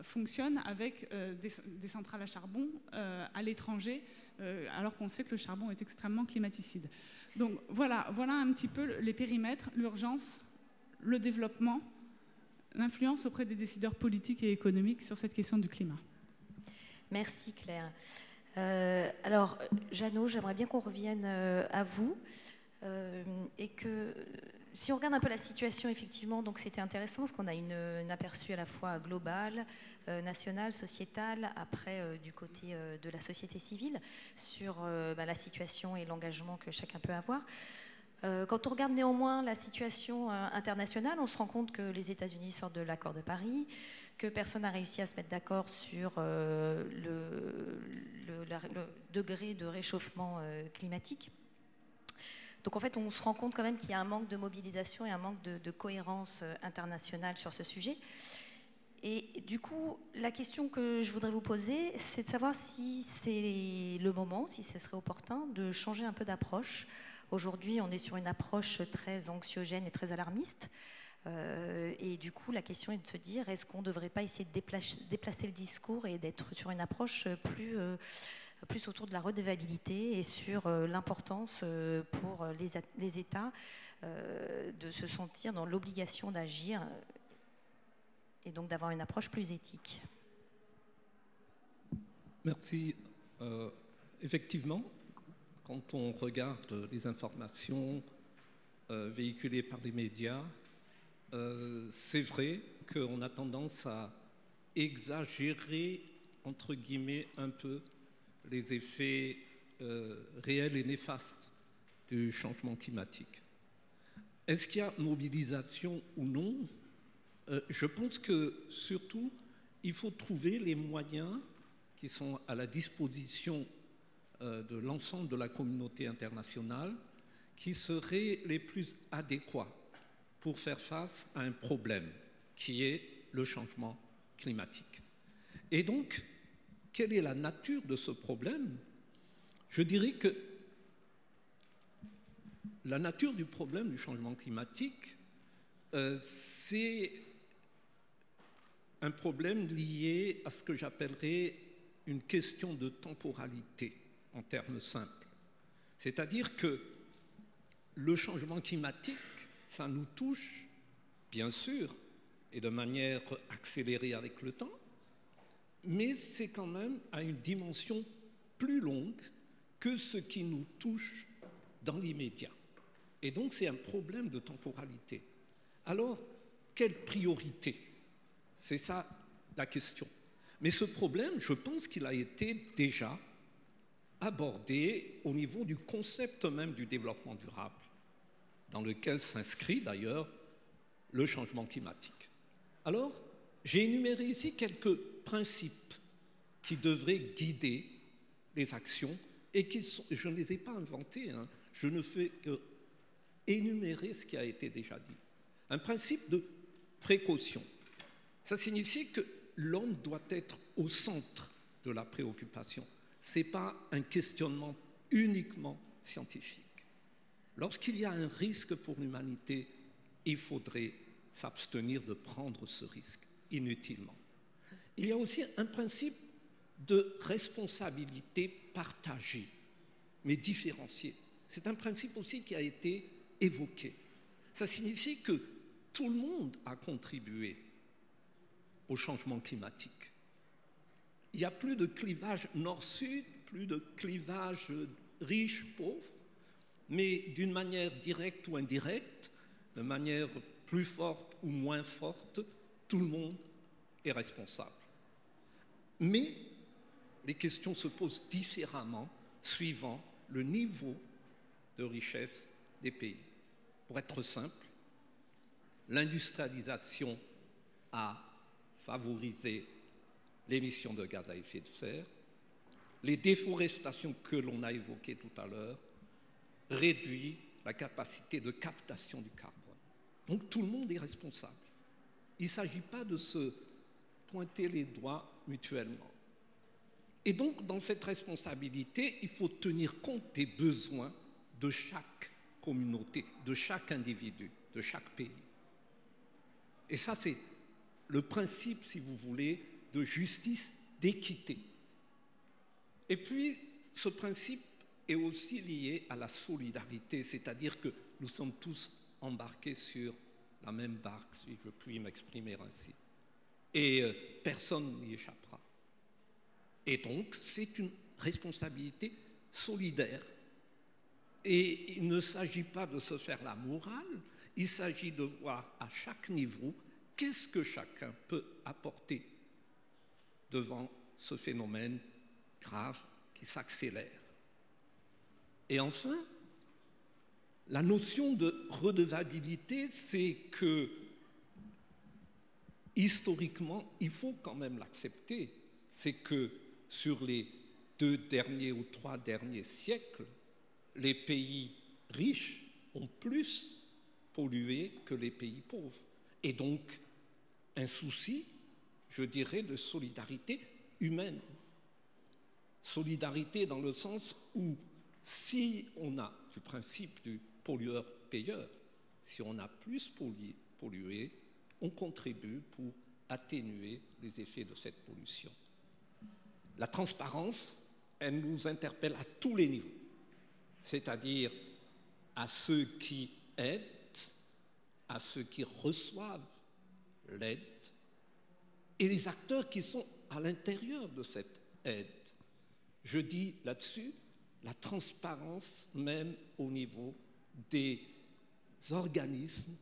fonctionnent avec des centrales à charbon à l'étranger, alors qu'on sait que le charbon est extrêmement climaticide. Donc voilà un petit peu les périmètres, l'urgence, le développement, l'influence auprès des décideurs politiques et économiques sur cette question du climat. Merci Claire. Alors Jeannot, j'aimerais bien qu'on revienne à vous et que si on regarde un peu la situation, effectivement, donc c'était intéressant parce qu'on a un aperçu à la fois global, national, sociétal, après du côté de la société civile sur la situation et l'engagement que chacun peut avoir. Quand on regarde néanmoins la situation internationale, on se rend compte que les États-Unis sortent de l'accord de Paris, que personne n'a réussi à se mettre d'accord sur le degré de réchauffement climatique. Donc en fait, on se rend compte quand même qu'il y a un manque de mobilisation et un manque de cohérence internationale sur ce sujet. Et du coup, la question que je voudrais vous poser, c'est de savoir si c'est le moment, si ce serait opportun de changer un peu d'approche. Aujourd'hui, on est sur une approche très anxiogène et très alarmiste. Et du coup, la question est de se dire, est-ce qu'on ne devrait pas essayer de déplacer le discours et d'être sur une approche plus plus autour de la redevabilité et sur l'importance pour les États de se sentir dans l'obligation d'agir et donc d'avoir une approche plus éthique. Merci. Effectivement, quand on regarde les informations véhiculées par les médias, c'est vrai qu'on a tendance à exagérer, entre guillemets, un peu les effets réels et néfastes du changement climatique. Est-ce qu'il y a mobilisation ou non? Je pense que, surtout, il faut trouver les moyens qui sont à la disposition de l'ensemble de la communauté internationale qui seraient les plus adéquats pour faire face à un problème qui est le changement climatique. Et donc, quelle est la nature de ce problème? Je dirais que la nature du problème du changement climatique, c'est un problème lié à ce que j'appellerais une question de temporalité, en termes simples. C'est-à-dire que le changement climatique, ça nous touche, bien sûr, et de manière accélérée avec le temps, mais c'est quand même à une dimension plus longue que ce qui nous touche dans l'immédiat. Et donc, c'est un problème de temporalité. Alors, quelle priorité? C'est ça la question. Mais ce problème, je pense qu'il a été déjà abordé au niveau du concept même du développement durable, dans lequel s'inscrit d'ailleurs le changement climatique. Alors, j'ai énuméré ici quelques principes qui devraient guider les actions et je ne les ai pas inventés, hein, je ne fais que énumérer ce qui a été déjà dit. Un principe de précaution. Ça signifie que l'homme doit être au centre de la préoccupation. Ce n'est pas un questionnement uniquement scientifique. Lorsqu'il y a un risque pour l'humanité, il faudrait s'abstenir de prendre ce risque inutilement. Il y a aussi un principe de responsabilité partagée, mais différenciée. C'est un principe aussi qui a été évoqué. Ça signifie que tout le monde a contribué au changement climatique. Il n'y a plus de clivage nord-sud, plus de clivage riche-pauvre, mais d'une manière directe ou indirecte, de manière plus forte ou moins forte, tout le monde est responsable. Mais les questions se posent différemment suivant le niveau de richesse des pays. Pour être simple, l'industrialisation a favorisé l'émission de gaz à effet de serre, les déforestations que l'on a évoquées tout à l'heure réduisent la capacité de captation du carbone. Donc tout le monde est responsable. Il ne s'agit pas de se pointer les doigts mutuellement. Et donc dans cette responsabilité, il faut tenir compte des besoins de chaque communauté, de chaque individu, de chaque pays. Et ça, c'est le principe, si vous voulez, de justice, d'équité. Et puis, ce principe est aussi lié à la solidarité, c'est-à-dire que nous sommes tous embarqués sur la même barque, si je puis m'exprimer ainsi. Et personne n'y échappera. Et donc, c'est une responsabilité solidaire. Et il ne s'agit pas de se faire la morale, il s'agit de voir à chaque niveau qu'est-ce que chacun peut apporter devant ce phénomène grave qui s'accélère. Et enfin, la notion de redevabilité, c'est que, historiquement, il faut quand même l'accepter, c'est que sur les 2 derniers ou 3 derniers siècles, les pays riches ont plus pollué que les pays pauvres. Et donc, un souci, je dirais, de solidarité humaine. Solidarité dans le sens où, si on a du principe du pollueur-payeur, si on a plus pollué, on contribue pour atténuer les effets de cette pollution. La transparence elle nous interpelle à tous les niveaux, c'est-à-dire à ceux qui aident, à ceux qui reçoivent l'aide, et les acteurs qui sont à l'intérieur de cette aide. Je dis là-dessus la transparence même au niveau des organismes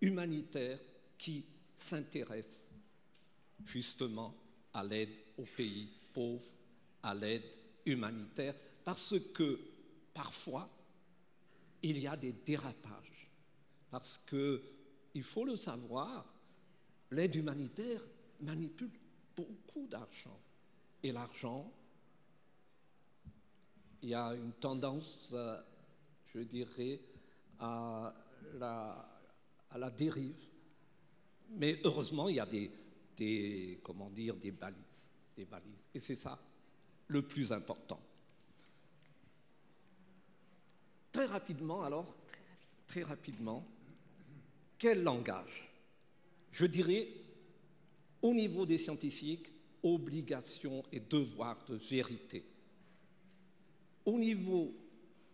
humanitaires qui s'intéressent justement à l'aide aux pays pauvres, à l'aide humanitaire, parce que parfois il y a des dérapages, parce qu'il faut le savoir, l'aide humanitaire manipule beaucoup d'argent, et l'argent, il y a une tendance, je dirais, à la dérive, mais heureusement il y a des balises, et c'est ça le plus important. Très rapidement, quel langage? Je dirais, au niveau des scientifiques, obligation et devoir de vérité. Au niveau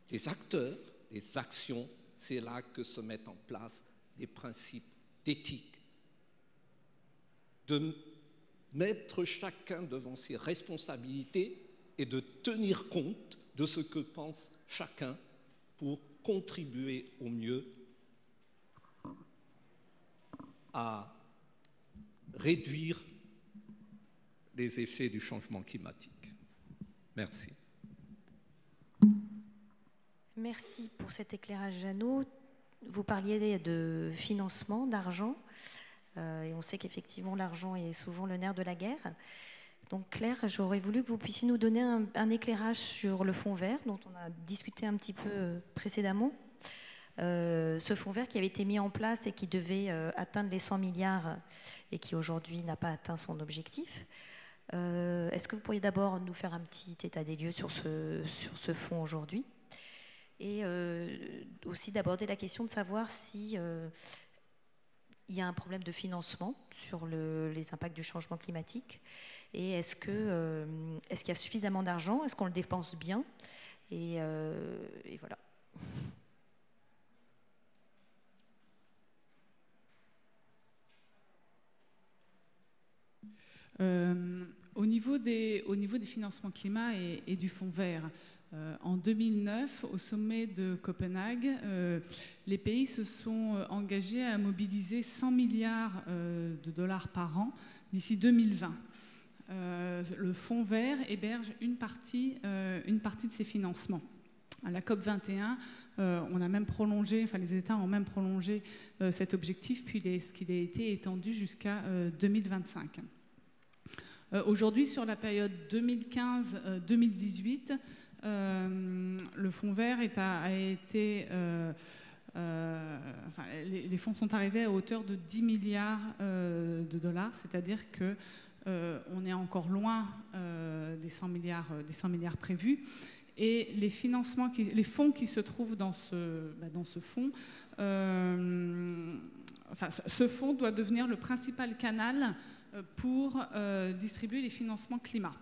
des acteurs, des actions, c'est là que se mettent en place des principes d'éthique, de mettre chacun devant ses responsabilités et de tenir compte de ce que pense chacun pour contribuer au mieux à réduire les effets du changement climatique. Merci. Merci pour cet éclairage, Jeannot. Vous parliez de financement, d'argent, et on sait qu'effectivement l'argent est souvent le nerf de la guerre. Donc Claire, j'aurais voulu que vous puissiez nous donner un éclairage sur le fonds vert dont on a discuté un petit peu précédemment. Ce fonds vert qui avait été mis en place et qui devait atteindre les 100 milliards et qui aujourd'hui n'a pas atteint son objectif. Est-ce que vous pourriez d'abord nous faire un petit état des lieux sur ce fonds aujourd'hui, et aussi d'aborder la question de savoir si il y a un problème de financement sur les impacts du changement climatique, et est-ce qu'il y a suffisamment d'argent, est-ce qu'on le dépense bien, et voilà. Au niveau des financements climat et du fonds vert, en 2009, au sommet de Copenhague, les pays se sont engagés à mobiliser 100 milliards de dollars par an d'ici 2020. Le fonds vert héberge une partie de ces financements. À la COP 21, on a même prolongé, les États ont même prolongé cet objectif, puis qu'il a été étendu jusqu'à 2025. Aujourd'hui, sur la période 2015-2018, le fonds vert les fonds sont arrivés à hauteur de 10 milliards de dollars, c'est-à-dire qu'on est encore loin des 100 milliards prévus. Et les fonds qui se trouvent dans ce fonds, ce fonds doit devenir le principal canal pour distribuer les financements climat.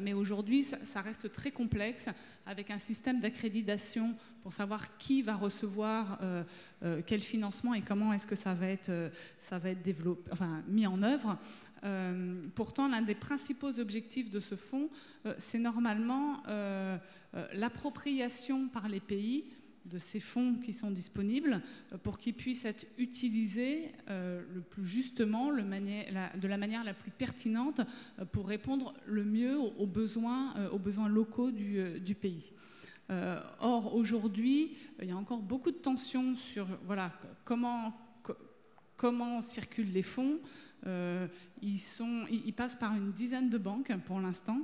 Mais aujourd'hui, ça reste très complexe, avec un système d'accréditation pour savoir qui va recevoir quel financement et comment est-ce que ça va être développé, mis en œuvre. Pourtant, l'un des principaux objectifs de ce fonds, c'est normalement l'appropriation par les pays de ces fonds qui sont disponibles pour qu'ils puissent être utilisés le plus justement, de la manière la plus pertinente pour répondre le mieux aux besoins locaux du pays. Or, aujourd'hui, il y a encore beaucoup de tensions sur comment circulent les fonds. Ils passent par une dizaine de banques pour l'instant,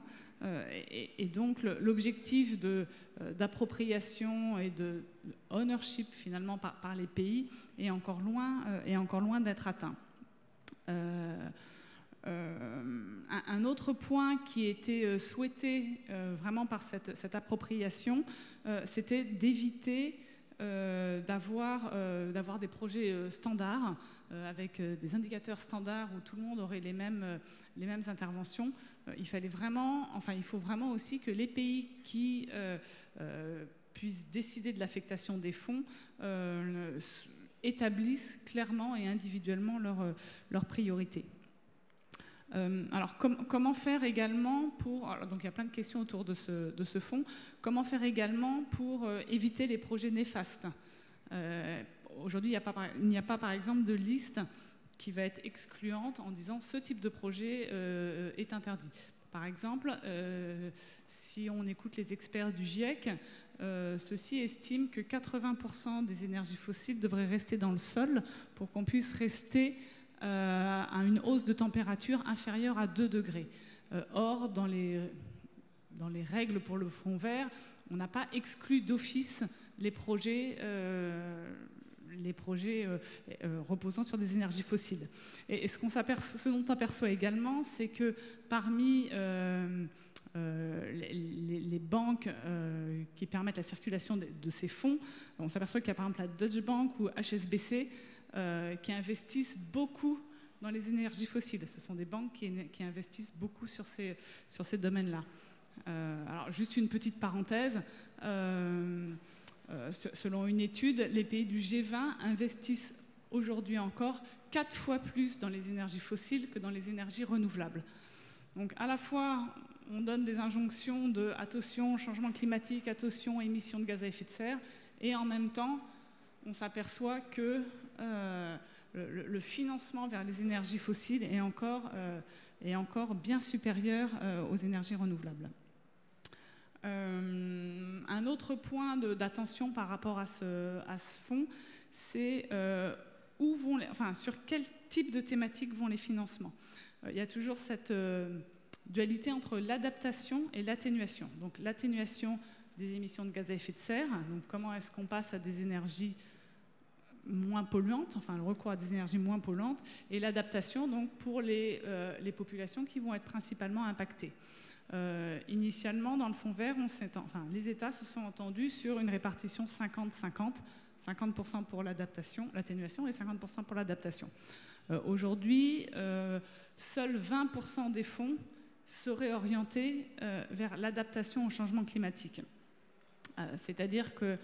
et donc l'objectif d'appropriation et de ownership finalement par les pays est encore loin d'être atteint. Un autre point qui était souhaité vraiment par cette appropriation, c'était d'éviter d'avoir des projets standards, avec des indicateurs standards où tout le monde aurait les mêmes interventions. Il faut vraiment aussi que les pays qui puissent décider de l'affectation des fonds établissent clairement et individuellement leurs priorités. Alors, comment faire également pour... donc, il y a plein de questions autour de ce fonds. Comment faire également pour éviter les projets néfastes? Aujourd'hui, il n'y a pas, par exemple, de liste qui va être excluante en disant ce type de projet est interdit. Par exemple, si on écoute les experts du GIEC, ceux-ci estiment que 80% des énergies fossiles devraient rester dans le sol pour qu'on puisse rester à une hausse de température inférieure à 2 degrés. Or, dans les règles pour le fonds vert, on n'a pas exclu d'office les projets reposant sur des énergies fossiles. Et ce dont on s'aperçoit également, c'est que parmi les banques qui permettent la circulation de ces fonds, on s'aperçoit qu'il y a par exemple la Deutsche Bank ou HSBC qui investissent beaucoup dans les énergies fossiles. Ce sont des banques qui investissent beaucoup sur ces domaines-là. Alors, juste une petite parenthèse. Selon une étude, les pays du G20 investissent aujourd'hui encore 4 fois plus dans les énergies fossiles que dans les énergies renouvelables. Donc, à la fois, on donne des injonctions de attention, changement climatique, attention, émissions de gaz à effet de serre, et en même temps, on s'aperçoit que le financement vers les énergies fossiles est encore bien supérieur aux énergies renouvelables. Un autre point d'attention par rapport à ce fonds, c'est sur quel type de thématique vont les financements. Il y a toujours cette dualité entre l'adaptation et l'atténuation. Donc l'atténuation des émissions de gaz à effet de serre, donc comment est-ce qu'on passe à des énergies moins polluantes, enfin le recours à des énergies moins polluantes, et l'adaptation donc pour les populations qui vont être principalement impactées. Initialement, dans le fonds vert, les États se sont entendus sur une répartition 50-50, 50% pour l'atténuation et 50% pour l'adaptation. Aujourd'hui, seuls 20% des fonds seraient orientés vers l'adaptation au changement climatique. C'est-à-dire que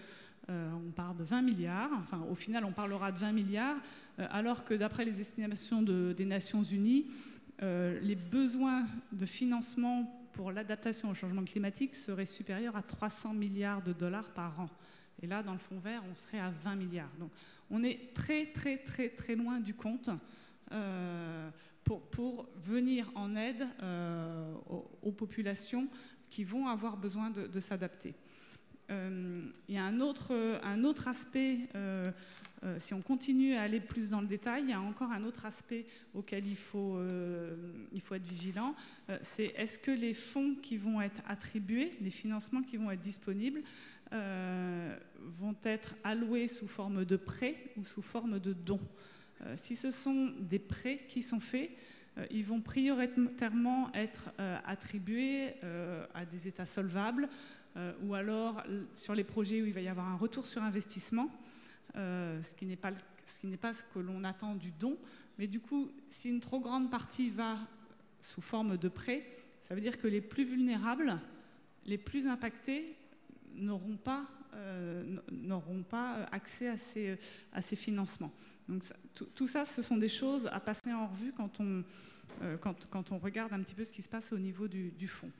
on parle de 20 milliards, enfin au final on parlera de 20 milliards, alors que d'après les estimations des Nations Unies, les besoins de financement pour l'adaptation au changement climatique seraient supérieurs à 300 milliards de dollars par an. Et là, dans le fonds vert, on serait à 20 milliards. Donc on est très très très très loin du compte pour venir en aide aux populations qui vont avoir besoin de s'adapter. Il y a un autre aspect, si on continue à aller plus dans le détail, il y a encore un autre aspect auquel il faut être vigilant, c'est est-ce que les fonds qui vont être attribués, les financements qui vont être disponibles, vont être alloués sous forme de prêts ou sous forme de dons. Si ce sont des prêts qui sont faits, ils vont prioritairement être attribués à des États solvables, ou alors sur les projets où il va y avoir un retour sur investissement, ce qui n'est pas ce que l'on attend du don. Mais du coup, si une trop grande partie va sous forme de prêt, ça veut dire que les plus vulnérables, les plus impactés, n'auront pas accès à ces financements. Donc tout ça, ce sont des choses à passer en revue quand on regarde un petit peu ce qui se passe au niveau du fonds.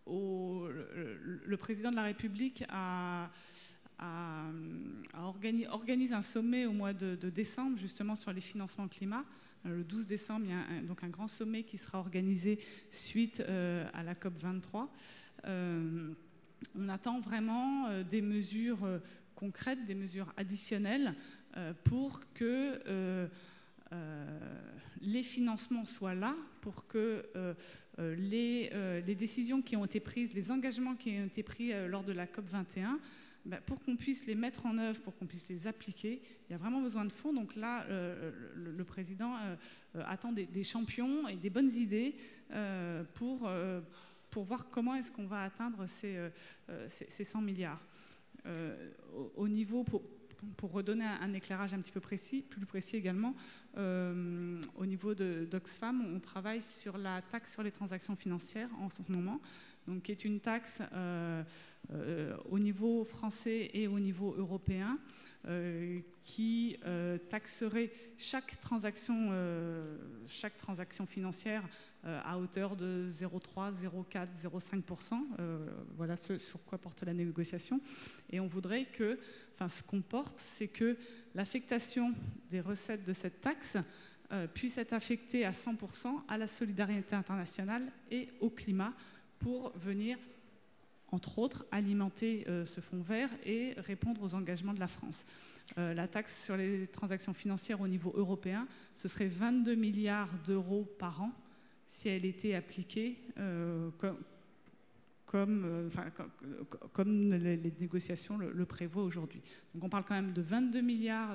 Le président de la République organise un sommet au mois de décembre, justement sur les financements climat. Le 12 décembre, il y a donc un grand sommet qui sera organisé suite à la COP23. On attend vraiment des mesures concrètes, des mesures additionnelles pour que les financements soient là, pour que les décisions qui ont été prises, les engagements qui ont été pris lors de la COP21, pour qu'on puisse les mettre en œuvre, pour qu'on puisse les appliquer, il y a vraiment besoin de fonds. Donc là, le président attend des champions et des bonnes idées pour voir comment est-ce qu'on va atteindre ces 100 milliards. Au niveau, pour redonner un éclairage un petit peu plus précis également, au niveau d'Oxfam, on travaille sur la taxe sur les transactions financières en ce moment, donc, qui est une taxe au niveau français et au niveau européen, qui taxerait chaque transaction financière à hauteur de 0,3, 0,4, 0,5%. Voilà ce sur quoi porte la négociation. Et on voudrait que, ce qu'on porte, c'est que l'affectation des recettes de cette taxe puisse être affectée à 100% à la solidarité internationale et au climat pour venir, entre autres, alimenter ce fonds vert et répondre aux engagements de la France. La taxe sur les transactions financières au niveau européen, ce serait 22 milliards d'euros par an si elle était appliquée comme les négociations le prévoient aujourd'hui. Donc on parle quand même de 22 milliards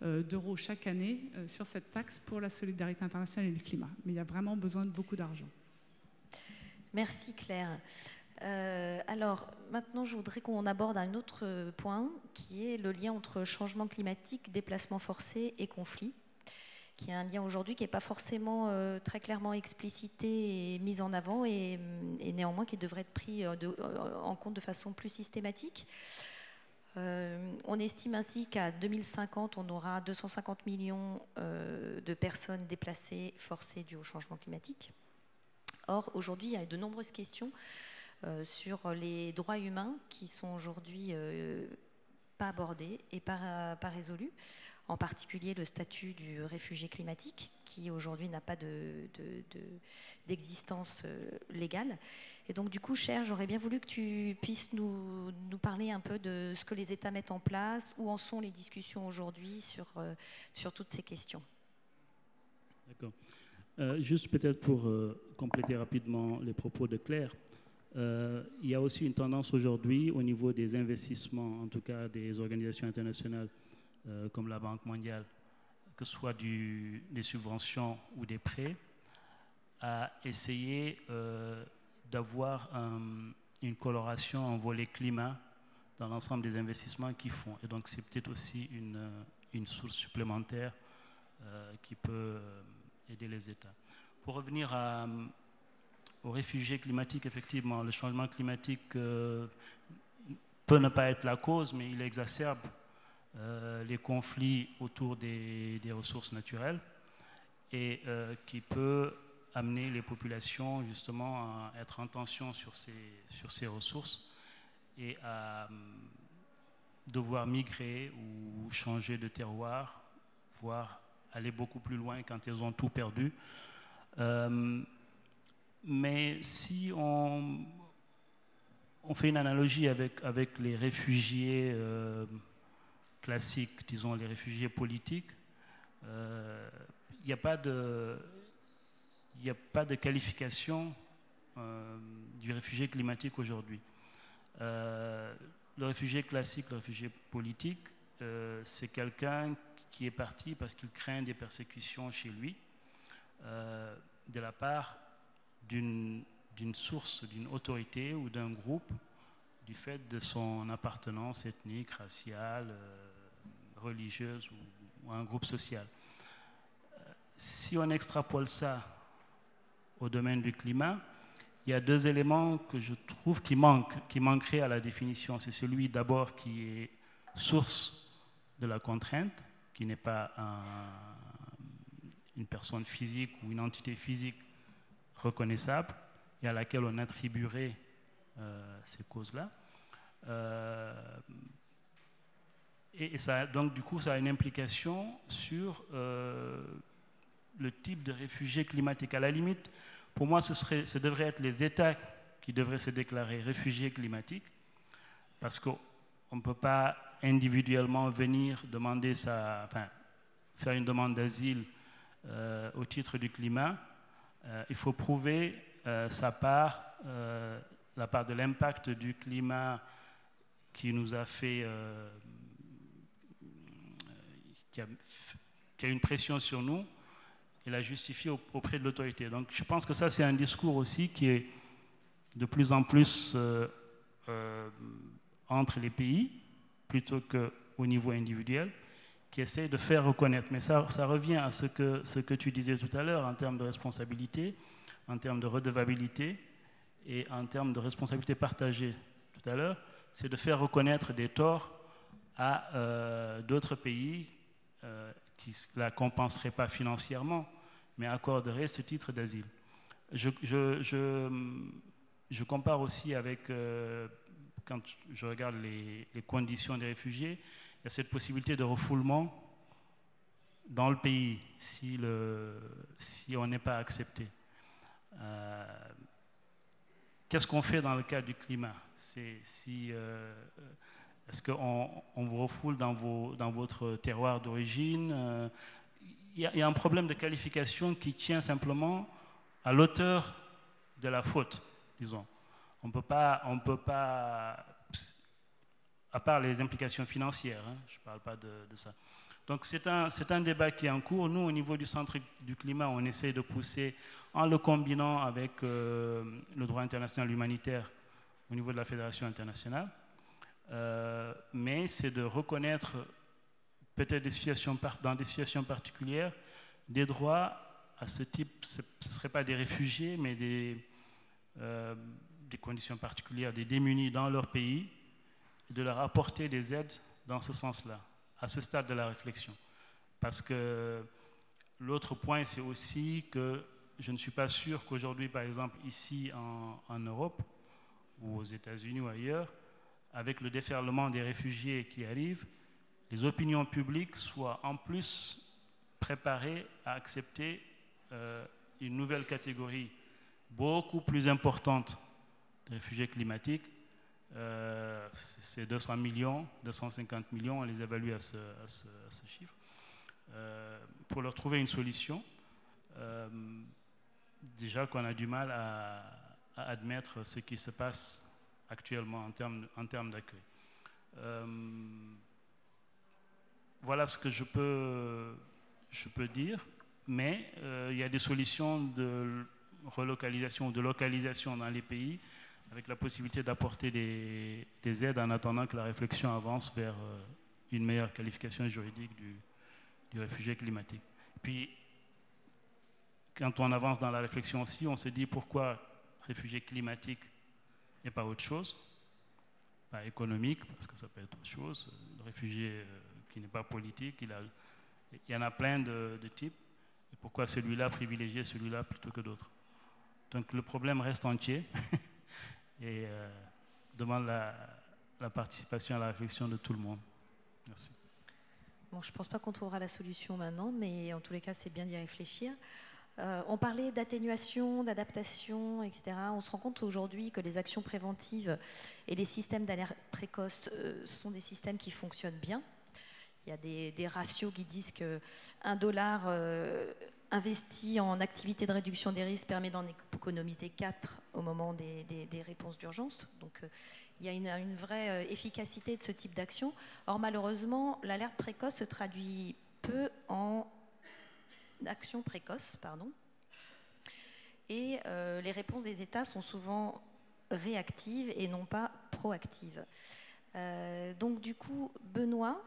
d'euros chaque année sur cette taxe pour la solidarité internationale et le climat. Mais il y a vraiment besoin de beaucoup d'argent. Merci Claire. Alors maintenant, je voudrais qu'on aborde un autre point qui est le lien entre changement climatique, déplacement forcé et conflit, qui est un lien aujourd'hui qui n'est pas forcément très clairement explicité et mis en avant et néanmoins qui devrait être pris en compte de façon plus systématique. On estime ainsi qu'à 2050, on aura 250 millions de personnes déplacées forcées dues au changement climatique. Or, aujourd'hui, il y a de nombreuses questions sur les droits humains qui sont aujourd'hui pas abordés et pas résolus, en particulier le statut du réfugié climatique qui aujourd'hui n'a pas d'existence légale. Et donc du coup, Cher, j'aurais bien voulu que tu puisses nous parler un peu de ce que les États mettent en place, où en sont les discussions aujourd'hui sur toutes ces questions. D'accord. Juste peut-être pour compléter rapidement les propos de Claire, il y a aussi une tendance aujourd'hui au niveau des investissements, en tout cas des organisations internationales comme la Banque mondiale, que ce soit des subventions ou des prêts, à essayer d'avoir une coloration en volet climat dans l'ensemble des investissements qu'ils font. Et donc c'est peut-être aussi une source supplémentaire qui peut aider les États. Pour revenir aux réfugiés climatiques, effectivement, le changement climatique peut ne pas être la cause, mais il exacerbe les conflits autour des ressources naturelles et qui peut amener les populations justement à être en tension sur ces ressources et à devoir migrer ou changer de terroir, voire aller beaucoup plus loin quand elles ont tout perdu. Mais si on fait une analogie avec les réfugiés classiques, disons les réfugiés politiques, il n'y a pas de qualification du réfugié climatique aujourd'hui. Le réfugié classique, le réfugié politique, c'est quelqu'un qui est parti parce qu'il craint des persécutions chez lui de la part d'une source, d'une autorité ou d'un groupe du fait de son appartenance ethnique, raciale, religieuse ou à un groupe social. Si on extrapole ça au domaine du climat, il y a deux éléments que je trouve qui manqueraient à la définition. C'est celui d'abord qui est source de la contrainte, qui n'est pas une personne physique ou une entité physique reconnaissable et à laquelle on attribuerait ces causes-là. Et ça, donc, du coup, ça a une implication sur le type de réfugié climatique. À la limite, pour moi, ce devrait être les États qui devraient se déclarer réfugiés climatiques, parce qu'on ne peut pas individuellement venir demander faire une demande d'asile au titre du climat. Il faut prouver la part de l'impact du climat qui nous a fait, qui a une pression sur nous, et la justifier auprès de l'autorité. Donc je pense que ça, c'est un discours aussi qui est de plus en plus entre les pays plutôt qu'au niveau individuel, qui essaie de faire reconnaître. Mais ça revient à ce que tu disais tout à l'heure en termes de responsabilité, en termes de redevabilité et en termes de responsabilité partagée tout à l'heure, c'est de faire reconnaître des torts à d'autres pays qui ne la compenseraient pas financièrement, mais accorderaient ce titre d'asile. Je compare aussi avec, quand je regarde les conditions des réfugiés, il y a cette possibilité de refoulement dans le pays si on n'est pas accepté. Qu'est-ce qu'on fait dans le cas du climat? Est-ce qu'on vous refoule dans votre terroir d'origine? Il y a un problème de qualification qui tient simplement à l'auteur de la faute, disons. On peut pas, à part les implications financières, hein, je ne parle pas de ça. Donc c'est un débat qui est en cours. Nous, au niveau du Centre du climat, on essaie de pousser en le combinant avec le droit international humanitaire au niveau de la Fédération internationale. Mais c'est de reconnaître peut-être dans des situations particulières des droits à ce type. Ce ne seraient pas des réfugiés, mais des conditions particulières, des démunis dans leur pays, et de leur apporter des aides dans ce sens-là, à ce stade de la réflexion. Parce que l'autre point, c'est aussi que je ne suis pas sûr qu'aujourd'hui, par exemple, ici en Europe, ou aux États-Unis ou ailleurs, avec le déferlement des réfugiés qui arrivent, les opinions publiques soient en plus préparées à accepter une nouvelle catégorie beaucoup plus importante de réfugiés climatiques. C'est 200 millions, 250 millions, on les évalue à ce chiffre, pour leur trouver une solution. Déjà qu'on a du mal à admettre ce qui se passe actuellement en termes d'accueil. Voilà ce que je peux dire, mais il y a des solutions de relocalisation ou de localisation dans les pays avec la possibilité d'apporter des aides en attendant que la réflexion avance vers une meilleure qualification juridique du réfugié climatique. Puis, quand on avance dans la réflexion aussi, on se dit pourquoi réfugié climatique et pas autre chose, pas économique, parce que ça peut être autre chose, le réfugié qui n'est pas politique, il y en a plein de types, et pourquoi celui-là privilégier celui-là plutôt que d'autres. Donc le problème reste entier et demande la participation à la réflexion de tout le monde. Merci. Bon, je ne pense pas qu'on trouvera la solution maintenant, mais en tous les cas, c'est bien d'y réfléchir. On parlait d'atténuation, d'adaptation, etc. On se rend compte aujourd'hui que les actions préventives et les systèmes d'alerte précoce sont des systèmes qui fonctionnent bien. Il y a des ratios qui disent qu'un dollar investi en activité de réduction des risques permet d'en économiser 4 au moment des réponses d'urgence. Donc il y a une vraie efficacité de ce type d'action. Or malheureusement, l'alerte précoce se traduit peu en action précoce, et les réponses des États sont souvent réactives et non pas proactives. Donc du coup, Benoît,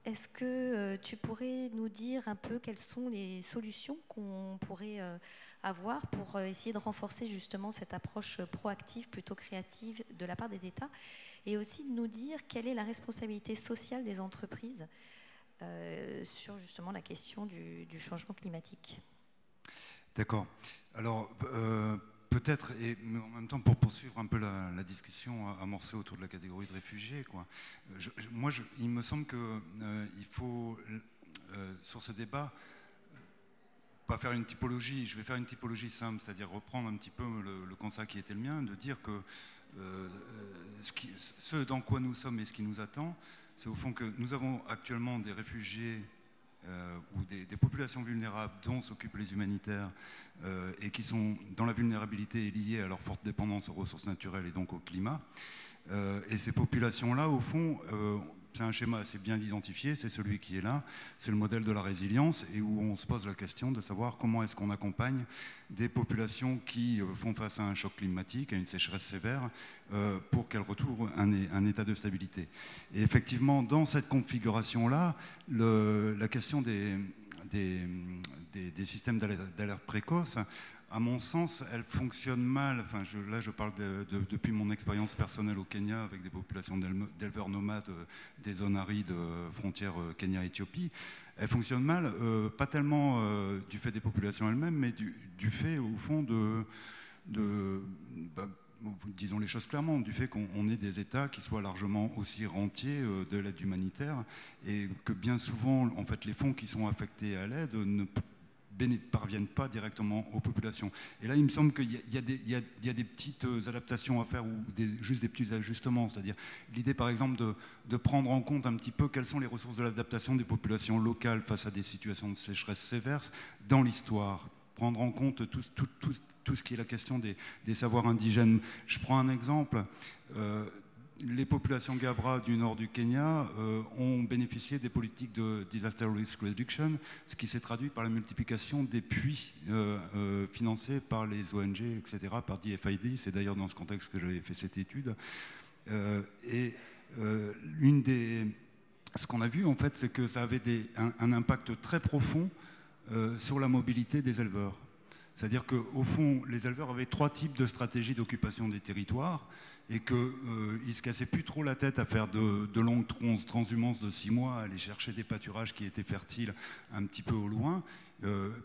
est-ce que tu pourrais nous dire un peu quelles sont les solutions qu'on pourrait avoir pour essayer de renforcer justement cette approche proactive plutôt créative de la part des États, et aussi de nous dire quelle est la responsabilité sociale des entreprises sur justement la question du changement climatique. D'accord. Alors, peut-être, mais en même temps, pour poursuivre un peu la discussion amorcée autour de la catégorie de réfugiés, quoi. Il me semble qu'il faut, sur ce débat, pas faire une typologie. Je vais faire une typologie simple, c'est-à-dire reprendre un petit peu le constat qui était le mien, de dire que ce dans quoi nous sommes et ce qui nous attend, c'est au fond que nous avons actuellement des réfugiés ou des populations vulnérables dont s'occupent les humanitaires et qui sont dans la vulnérabilité liée à leur forte dépendance aux ressources naturelles et donc au climat. Et ces populations-là, au fond, c'est un schéma assez bien identifié, c'est celui qui est là, c'est le modèle de la résilience, et où on se pose la question de savoir comment est-ce qu'on accompagne des populations qui font face à un choc climatique, à une sécheresse sévère, pour qu'elles retrouvent un état de stabilité. Et effectivement, dans cette configuration-là, la question des systèmes d'alerte précoce, à mon sens, elle fonctionne mal. Enfin, là, je parle depuis mon expérience personnelle au Kenya avec des populations d'éleveurs nomades des zones arides, frontières Kenya-Éthiopie. Elle fonctionne mal, pas tellement du fait des populations elles-mêmes, mais du fait, au fond, disons les choses clairement, du fait qu'on ait des États qui soient largement aussi rentiers de l'aide humanitaire, et que bien souvent, en fait, les fonds qui sont affectés à l'aide ne parviennent pas directement aux populations. Et là, il me semble qu'il y a des petites adaptations à faire, ou juste des petits ajustements. C'est-à-dire l'idée, par exemple, de prendre en compte un petit peu quelles sont les ressources de l'adaptation des populations locales face à des situations de sécheresse sévères dans l'histoire. Prendre en compte tout ce qui est la question des savoirs indigènes. Je prends un exemple. Les populations Gabra du nord du Kenya ont bénéficié des politiques de Disaster Risk Reduction, ce qui s'est traduit par la multiplication des puits financés par les ONG, etc., par DFID. C'est d'ailleurs dans ce contexte que j'avais fait cette étude. Ce qu'on a vu, en fait, c'est que ça avait un impact très profond sur la mobilité des éleveurs. C'est-à-dire qu'au fond, les éleveurs avaient 3 types de stratégies d'occupation des territoires, et qu'ils ne se cassaient plus trop la tête à faire de longues transhumances de 6 mois, à aller chercher des pâturages qui étaient fertiles un petit peu au loin.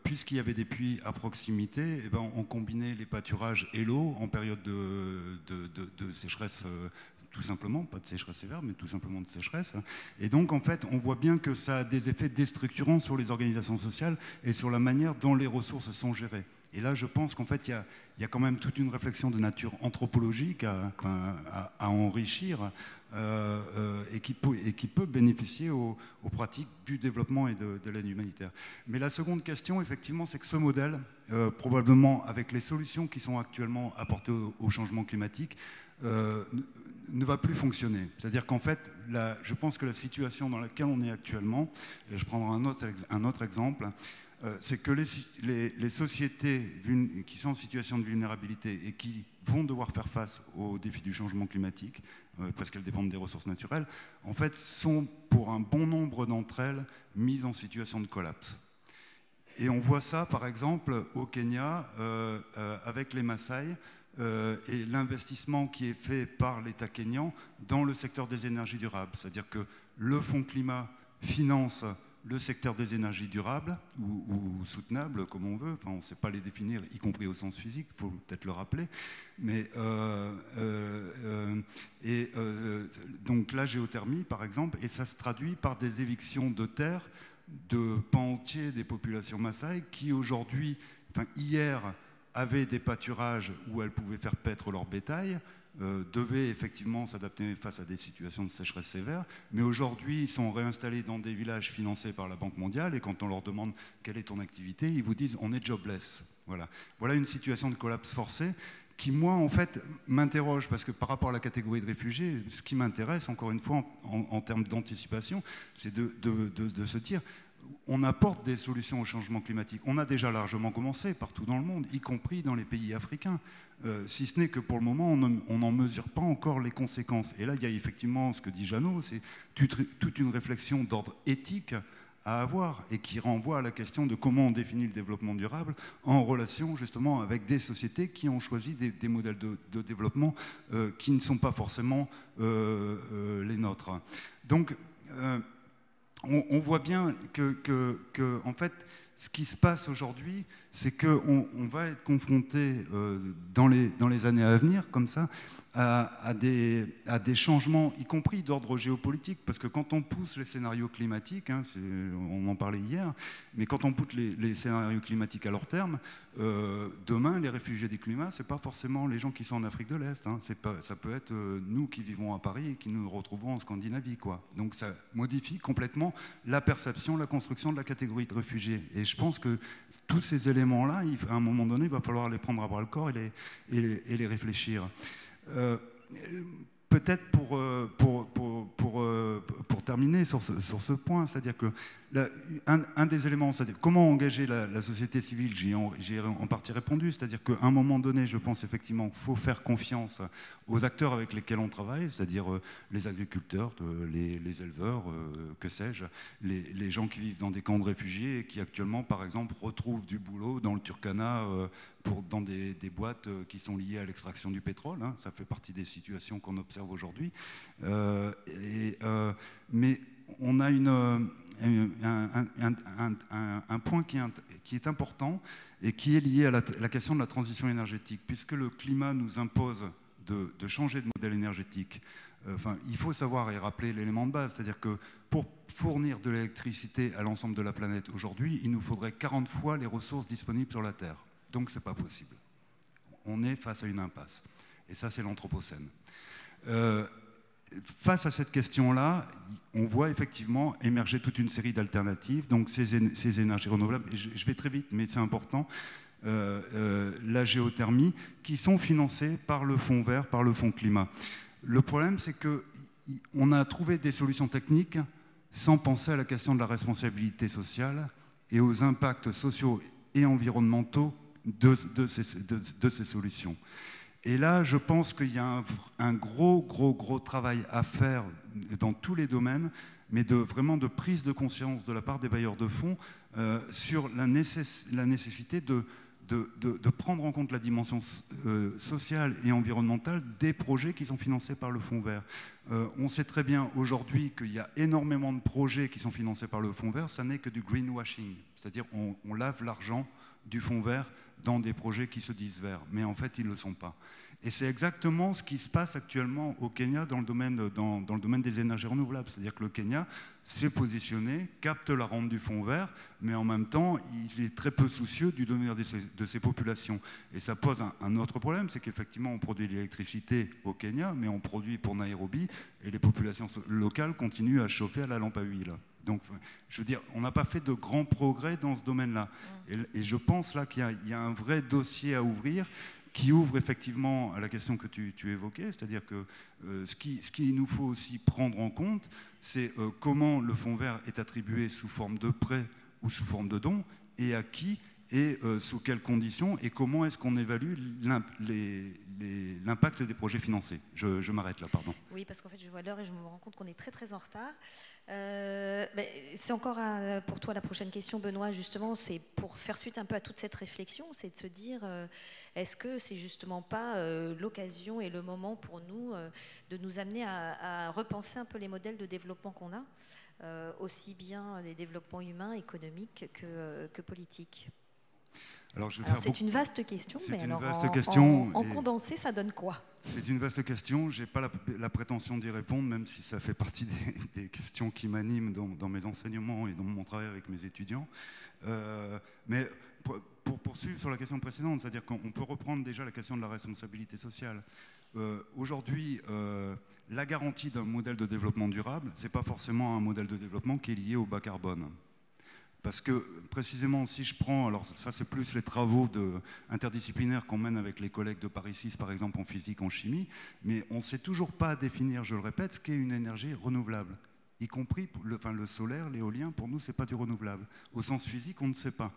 Puisqu'il y avait des puits à proximité, on combinait les pâturages et l'eau en période de sécheresse, tout simplement, pas de sécheresse sévère, mais tout simplement de sécheresse. Et donc, en fait, on voit bien que ça a des effets déstructurants sur les organisations sociales et sur la manière dont les ressources sont gérées. Et là, je pense qu'en fait, il y a quand même toute une réflexion de nature anthropologique à enrichir et qui peut bénéficier aux pratiques du développement et de l'aide humanitaire. Mais la seconde question, effectivement, c'est que ce modèle, probablement avec les solutions qui sont actuellement apportées au changement climatique, ne va plus fonctionner. C'est-à-dire qu'en fait, je pense que la situation dans laquelle on est actuellement, et je prendrai un autre exemple, c'est que les sociétés qui sont en situation de vulnérabilité et qui vont devoir faire face aux défis du changement climatique, parce qu'elles dépendent des ressources naturelles, en fait, sont, pour un bon nombre d'entre elles, mises en situation de collapse. Et on voit ça, par exemple, au Kenya, avec les Maasai, et l'investissement qui est fait par l'État kényan dans le secteur des énergies durables. C'est-à-dire que le Fonds climat finance le secteur des énergies durables ou soutenables, comme on veut. Enfin, on ne sait pas les définir, y compris au sens physique, il faut peut-être le rappeler. Mais, donc la géothermie, par exemple, et ça se traduit par des évictions de terres de pans entiers des populations Maasai qui aujourd'hui, enfin hier, avaient des pâturages où elles pouvaient faire paître leur bétail, devaient effectivement s'adapter face à des situations de sécheresse sévère, mais aujourd'hui ils sont réinstallés dans des villages financés par la Banque mondiale, et quand on leur demande quelle est ton activité, ils vous disent on est jobless. Voilà une situation de collapse forcé qui, moi, en fait, m'interroge, parce que par rapport à la catégorie de réfugiés, ce qui m'intéresse, encore une fois, en termes d'anticipation, c'est de se dire on apporte des solutions au changement climatique. On a déjà largement commencé partout dans le monde, y compris dans les pays africains, si ce n'est que pour le moment, on n'en mesure pas encore les conséquences. Et là, il y a effectivement ce que dit Jeannot, c'est toute une réflexion d'ordre éthique à avoir, et qui renvoie à la question de comment on définit le développement durable en relation justement avec des sociétés qui ont choisi des modèles de développement qui ne sont pas forcément les nôtres. Donc, on voit bien que en fait, ce qui se passe aujourd'hui, c'est qu'on va être confronté dans les années à venir, comme ça, à des changements, y compris d'ordre géopolitique, parce que quand on pousse les scénarios climatiques, on en parlait hier, mais quand on pousse les scénarios climatiques à leur terme, demain, les réfugiés du climat, c'est pas forcément les gens qui sont en Afrique de l'Est, ça peut être nous qui vivons à Paris et qui nous retrouvons en Scandinavie, quoi. Donc ça modifie complètement la perception, la construction de la catégorie de réfugiés. Et je pense que tous ces éléments-là, à un moment donné, il va falloir les prendre à bras le corps et les réfléchir. Peut-être pour pour terminer sur ce point, c'est-à-dire que un des éléments, c'est-à-dire comment engager la société civile, j'y ai en partie répondu, c'est-à-dire qu'à un moment donné, je pense effectivement qu'il faut faire confiance aux acteurs avec lesquels on travaille, c'est-à-dire les agriculteurs, les éleveurs, que sais-je, les gens qui vivent dans des camps de réfugiés et qui actuellement, par exemple, retrouvent du boulot dans le Turkana dans des boîtes qui sont liées à l'extraction du pétrole. Hein, ça fait partie des situations qu'on observe aujourd'hui. Mais on a un point qui est important et qui est lié à la question de la transition énergétique. Puisque le climat nous impose de changer de modèle énergétique, il faut savoir et rappeler l'élément de base, c'est-à-dire que pour fournir de l'électricité à l'ensemble de la planète aujourd'hui, il nous faudrait 40 fois les ressources disponibles sur la Terre. Donc ce n'est pas possible. On est face à une impasse. Et ça, c'est l'Anthropocène. Face à cette question-là, on voit effectivement émerger toute une série d'alternatives, donc ces énergies renouvelables, et je vais très vite, mais c'est important, la géothermie, qui sont financées par le Fonds vert, par le Fonds climat. Le problème, c'est qu'on a trouvé des solutions techniques sans penser à la question de la responsabilité sociale et aux impacts sociaux et environnementaux de ces solutions. Et là, je pense qu'il y a un gros travail à faire dans tous les domaines, mais vraiment de prise de conscience de la part des bailleurs de fonds sur la nécessité de prendre en compte la dimension sociale et environnementale des projets qui sont financés par le Fonds vert. On sait très bien aujourd'hui qu'il y a énormément de projets qui sont financés par le Fonds vert, ça n'est que du greenwashing, c'est-à-dire on lave l'argent du Fonds vert dans des projets qui se disent verts, mais en fait ils ne le sont pas. Et c'est exactement ce qui se passe actuellement au Kenya dans le domaine des énergies renouvelables. C'est-à-dire que le Kenya s'est positionné, capte la rente du Fonds vert, mais en même temps, il est très peu soucieux du devenir de ses populations. Et ça pose un autre problème, c'est qu'effectivement, on produit de l'électricité au Kenya, mais on produit pour Nairobi, et les populations locales continuent à chauffer à la lampe à huile. Donc, je veux dire, on n'a pas fait de grands progrès dans ce domaine-là. Et je pense là qu'il y a un vrai dossier à ouvrir, qui ouvre effectivement à la question que tu évoquais, c'est-à-dire que ce qu'il nous faut aussi prendre en compte, c'est comment le Fonds vert est attribué sous forme de prêt ou sous forme de don, et à qui, et sous quelles conditions, et comment est-ce qu'on évalue l'impact des projets financés. Je m'arrête là, pardon. Oui, parce qu'en fait, je vois l'heure et je me rends compte qu'on est très en retard. C'est encore pour toi la prochaine question, Benoît, justement, c'est pour faire suite un peu à toute cette réflexion, c'est de se dire, est-ce que c'est justement pas l'occasion et le moment pour nous de nous amener à repenser un peu les modèles de développement qu'on a, aussi bien des développements humains, économiques que politiques. Alors, c'est une vaste question, mais alors en condensé, ça donne quoi? C'est une vaste question, je n'ai pas la prétention d'y répondre, même si ça fait partie des questions qui m'animent dans mes enseignements et dans mon travail avec mes étudiants. Mais pour poursuivre sur la question précédente, c'est-à-dire qu'on peut reprendre déjà la question de la responsabilité sociale. Aujourd'hui, la garantie d'un modèle de développement durable, ce n'est pas forcément un modèle de développement qui est lié au bas carbone. Parce que, précisément, si je prends, alors ça c'est plus les travaux interdisciplinaires qu'on mène avec les collègues de Paris 6, par exemple, en physique, en chimie, mais on ne sait toujours pas définir, je le répète, ce qu'est une énergie renouvelable. Y compris le solaire, l'éolien, pour nous, ce n'est pas du renouvelable. Au sens physique, on ne sait pas.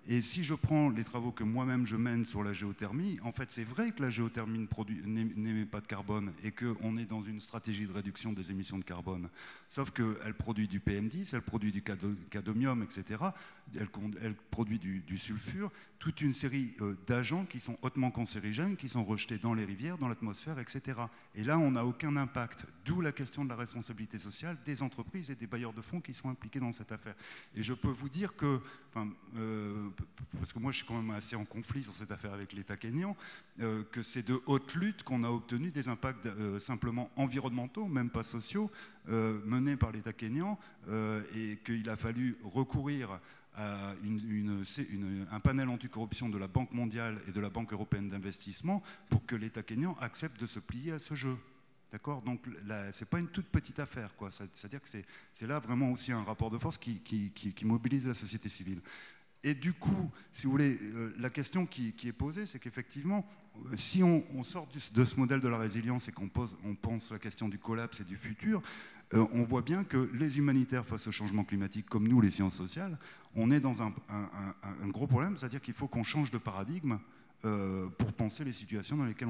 Et si je prends les travaux que moi-même je mène sur la géothermie, en fait, c'est vrai que la géothermie n'émet pas de carbone et qu'on est dans une stratégie de réduction des émissions de carbone. Sauf qu'elle produit du PM10, elle produit du cadmium, etc. Elle produit du sulfure, toute une série d'agents qui sont hautement cancérigènes, qui sont rejetés dans les rivières, dans l'atmosphère, etc. Et là, on n'a aucun impact. D'où la question de la responsabilité sociale des entreprises et des bailleurs de fonds qui sont impliqués dans cette affaire. Et je peux vous dire que, parce que moi je suis quand même assez en conflit sur cette affaire avec l'État kényan, que c'est de haute lutte qu'on a obtenu des impacts simplement environnementaux, même pas sociaux, menés par l'État kényan, et qu'il a fallu recourir à un panel anticorruption de la Banque mondiale et de la Banque européenne d'investissement pour que l'État kényan accepte de se plier à ce jeu. D'accord ? Donc, ce n'est pas une toute petite affaire, quoi. C'est-à-dire que c'est là vraiment aussi un rapport de force qui mobilise la société civile. Et du coup, si vous voulez, la question qui est posée, c'est qu'effectivement, si on sort de ce modèle de la résilience et qu'on pense la question du collapse et du futur, on voit bien que les humanitaires face au changement climatique, comme nous, les sciences sociales, on est dans un gros problème, c'est-à-dire qu'il faut qu'on change de paradigme pour penser les situations dans lesquelles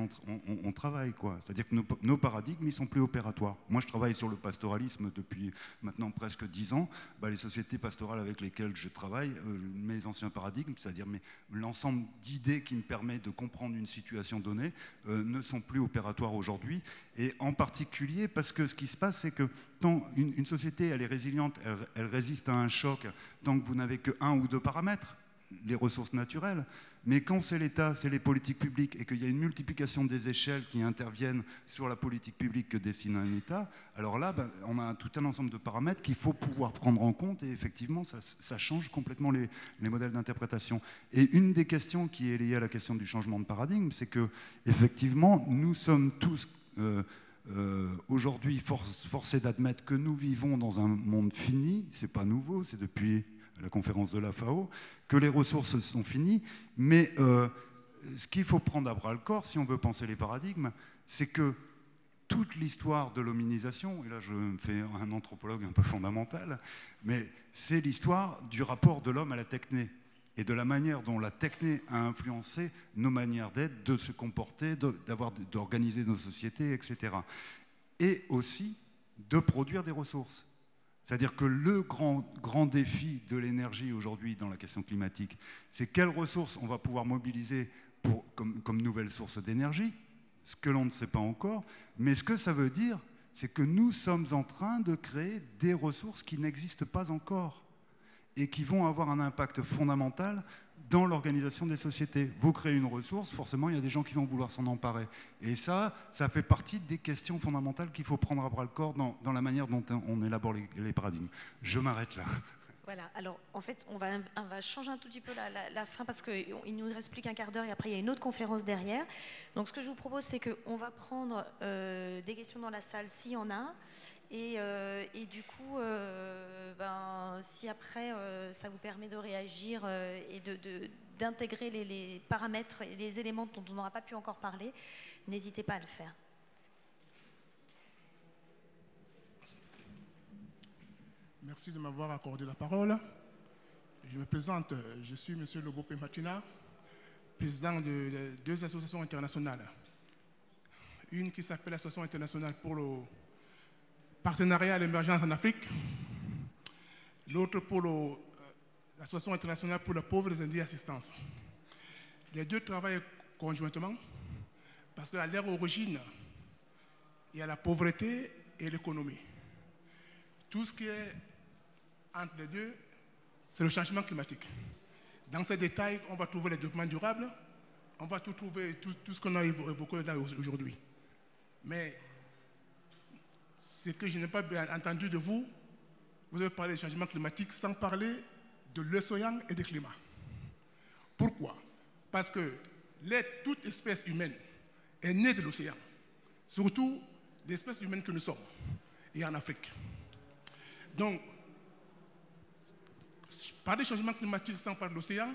on travaille, quoi. C'est-à-dire que nos paradigmes, ils sont plus opératoires. Moi, je travaille sur le pastoralisme depuis maintenant presque 10 ans. Les sociétés pastorales avec lesquelles je travaille, mes anciens paradigmes, c'est-à-dire l'ensemble d'idées qui me permet de comprendre une situation donnée, ne sont plus opératoires aujourd'hui. Et en particulier parce que ce qui se passe, c'est que tant une société, elle est résiliente, elle résiste à un choc tant que vous n'avez que 1 ou 2 paramètres, les ressources naturelles. Mais quand c'est l'État, c'est les politiques publiques, et qu'il y a une multiplication des échelles qui interviennent sur la politique publique que destine un État, alors là, on a tout un ensemble de paramètres qu'il faut pouvoir prendre en compte, et effectivement, ça change complètement les modèles d'interprétation. Et une des questions qui est liée à la question du changement de paradigme, c'est que, effectivement, nous sommes tous aujourd'hui forcés d'admettre que nous vivons dans un monde fini. C'est pas nouveau, c'est depuis la conférence de la FAO, que les ressources sont finies, mais ce qu'il faut prendre à bras-le-corps, si on veut penser les paradigmes, c'est que toute l'histoire de l'hominisation, et là je me fais un anthropologue un peu fondamental, mais c'est l'histoire du rapport de l'homme à la techné, et de la manière dont la techné a influencé nos manières d'être, de se comporter, d'organiser nos sociétés, etc. Et aussi de produire des ressources. C'est-à-dire que le grand défi de l'énergie aujourd'hui dans la question climatique, c'est quelles ressources on va pouvoir mobiliser comme nouvelles sources d'énergie, ce que l'on ne sait pas encore, mais ce que ça veut dire, c'est que nous sommes en train de créer des ressources qui n'existent pas encore et qui vont avoir un impact fondamental dans l'organisation des sociétés. Vous créez une ressource, forcément, il y a des gens qui vont vouloir s'en emparer. Et ça fait partie des questions fondamentales qu'il faut prendre à bras-le-corps dans la manière dont on élabore les paradigmes. Je m'arrête là. Voilà, alors en fait, on va changer un tout petit peu la fin parce qu'il ne nous reste plus qu'un quart d'heure et après il y a une autre conférence derrière. Donc ce que je vous propose, c'est qu'on va prendre des questions dans la salle s'il y en a. Et du coup, si après ça vous permet de réagir et d'intégrer les paramètres et les éléments dont on n'aura pas pu encore parler, n'hésitez pas à le faire. Merci de m'avoir accordé la parole. Je me présente, je suis M. Lobopé Matina, président de 2 associations internationales. Une qui s'appelle l'Association internationale pour le partenariat à l'émergence en Afrique, l'autre pour l'Association internationale pour les pauvres et assistance. Les 2 travaillent conjointement parce qu'à leur origine, il y a la pauvreté et l'économie. Tout ce qui est entre les 2, c'est le changement climatique. Dans ces détails, on va trouver le développement durable, on va tout trouver, tout ce qu'on a évoqué là aujourd'hui. Mais ce que je n'ai pas bien entendu de vous, vous avez parlé du changement climatique sans parler de l'océan et du climat. Pourquoi? Parce que toute espèce humaine est née de l'océan, surtout l'espèce humaine que nous sommes, et en Afrique. Donc, parler du changement climatique sans parler de l'océan,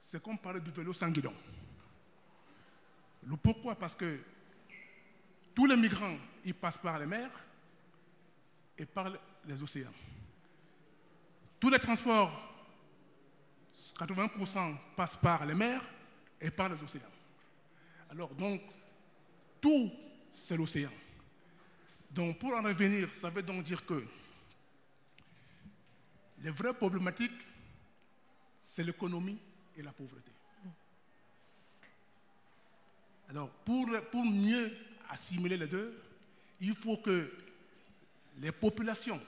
c'est comme parler du vélo sans guidon. Le pourquoi? Parce que tous les migrants, ils passent par les mers et par les océans. Tous les transports, 80% passent par les mers et par les océans. Alors, donc, tout, c'est l'océan. Donc, pour en revenir, ça veut donc dire que les vraies problématiques, c'est l'économie et la pauvreté. Alors, pour mieux assimiler les 2, il faut que les populations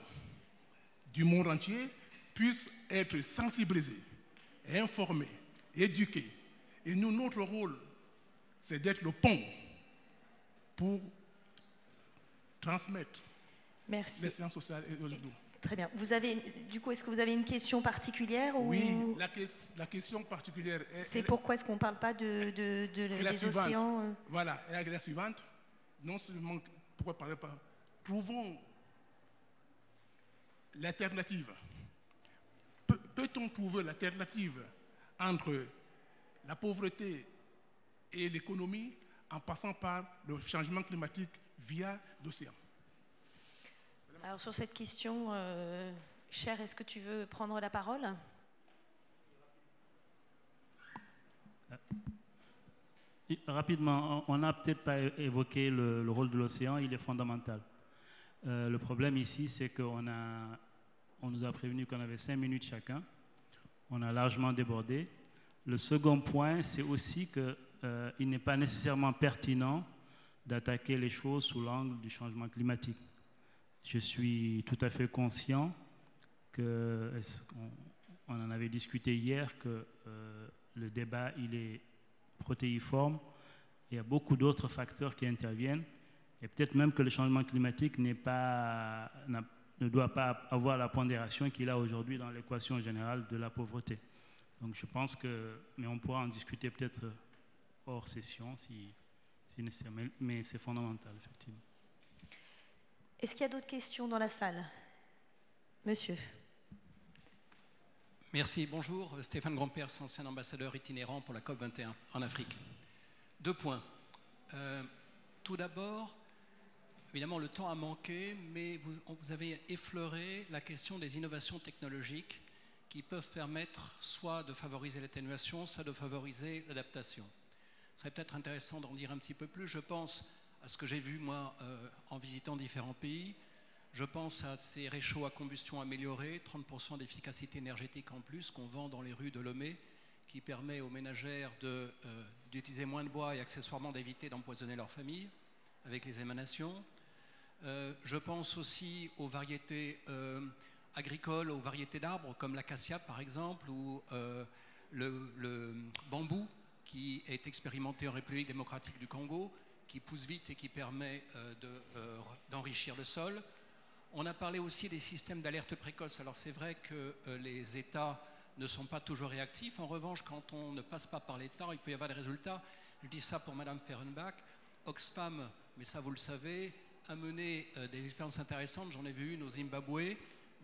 du monde entier puissent être sensibilisées, informées, éduquées. Et nous, notre rôle, c'est d'être le pont pour transmettre les sciences sociales et aujourd'hui. Très bien. Du coup, est-ce que vous avez une question particulière ou... Oui, la question particulière est... C'est pourquoi est-ce qu'on ne parle pas des océans Voilà, elle est la suivante. Non seulement pourquoi parler pas... Trouvons l'alternative. peut-on trouver l'alternative entre la pauvreté et l'économie en passant par le changement climatique via l'océan? Alors sur cette question, Cher, est-ce que tu veux prendre la parole? Rapidement, on n'a peut-être pas évoqué le rôle de l'océan, il est fondamental. Le problème ici, c'est qu'on nous a prévenu qu'on avait 5 minutes chacun. On a largement débordé. Le second point, c'est aussi qu'il n'est pas nécessairement pertinent d'attaquer les choses sous l'angle du changement climatique. Je suis tout à fait conscient on en avait discuté hier, que le débat, il est protéiforme. Il y a beaucoup d'autres facteurs qui interviennent. Et peut-être même que le changement climatique ne doit pas avoir la pondération qu'il a aujourd'hui dans l'équation générale de la pauvreté. Donc je pense mais on pourra en discuter peut-être hors session si nécessaire, mais c'est fondamental, effectivement. Est-ce qu'il y a d'autres questions dans la salle? Monsieur. Merci, bonjour. Stéphane Grandpers, ancien ambassadeur itinérant pour la COP21 en Afrique. 2 points. Tout d'abord, évidemment, le temps a manqué, mais vous avez effleuré la question des innovations technologiques qui peuvent permettre soit de favoriser l'atténuation, soit de favoriser l'adaptation. Ce serait peut-être intéressant d'en dire un petit peu plus. Je pense à ce que j'ai vu, moi, en visitant différents pays. Je pense à ces réchauds à combustion améliorés, 30% d'efficacité énergétique en plus, qu'on vend dans les rues de Lomé, qui permet aux ménagères d'utiliser moins de bois et accessoirement d'éviter d'empoisonner leur famille avec les émanations. Je pense aussi aux variétés agricoles, aux variétés d'arbres comme l'acacia par exemple, ou le bambou qui est expérimenté en République démocratique du Congo, qui pousse vite et qui permet d'enrichir le sol. On a parlé aussi des systèmes d'alerte précoce. Alors c'est vrai que les États ne sont pas toujours réactifs. En revanche, quand on ne passe pas par l'État, il peut y avoir des résultats. Je dis ça pour Madame Fehrenbach. Oxfam, mais ça vous le savez, a mené des expériences intéressantes. J'en ai vu une au Zimbabwe,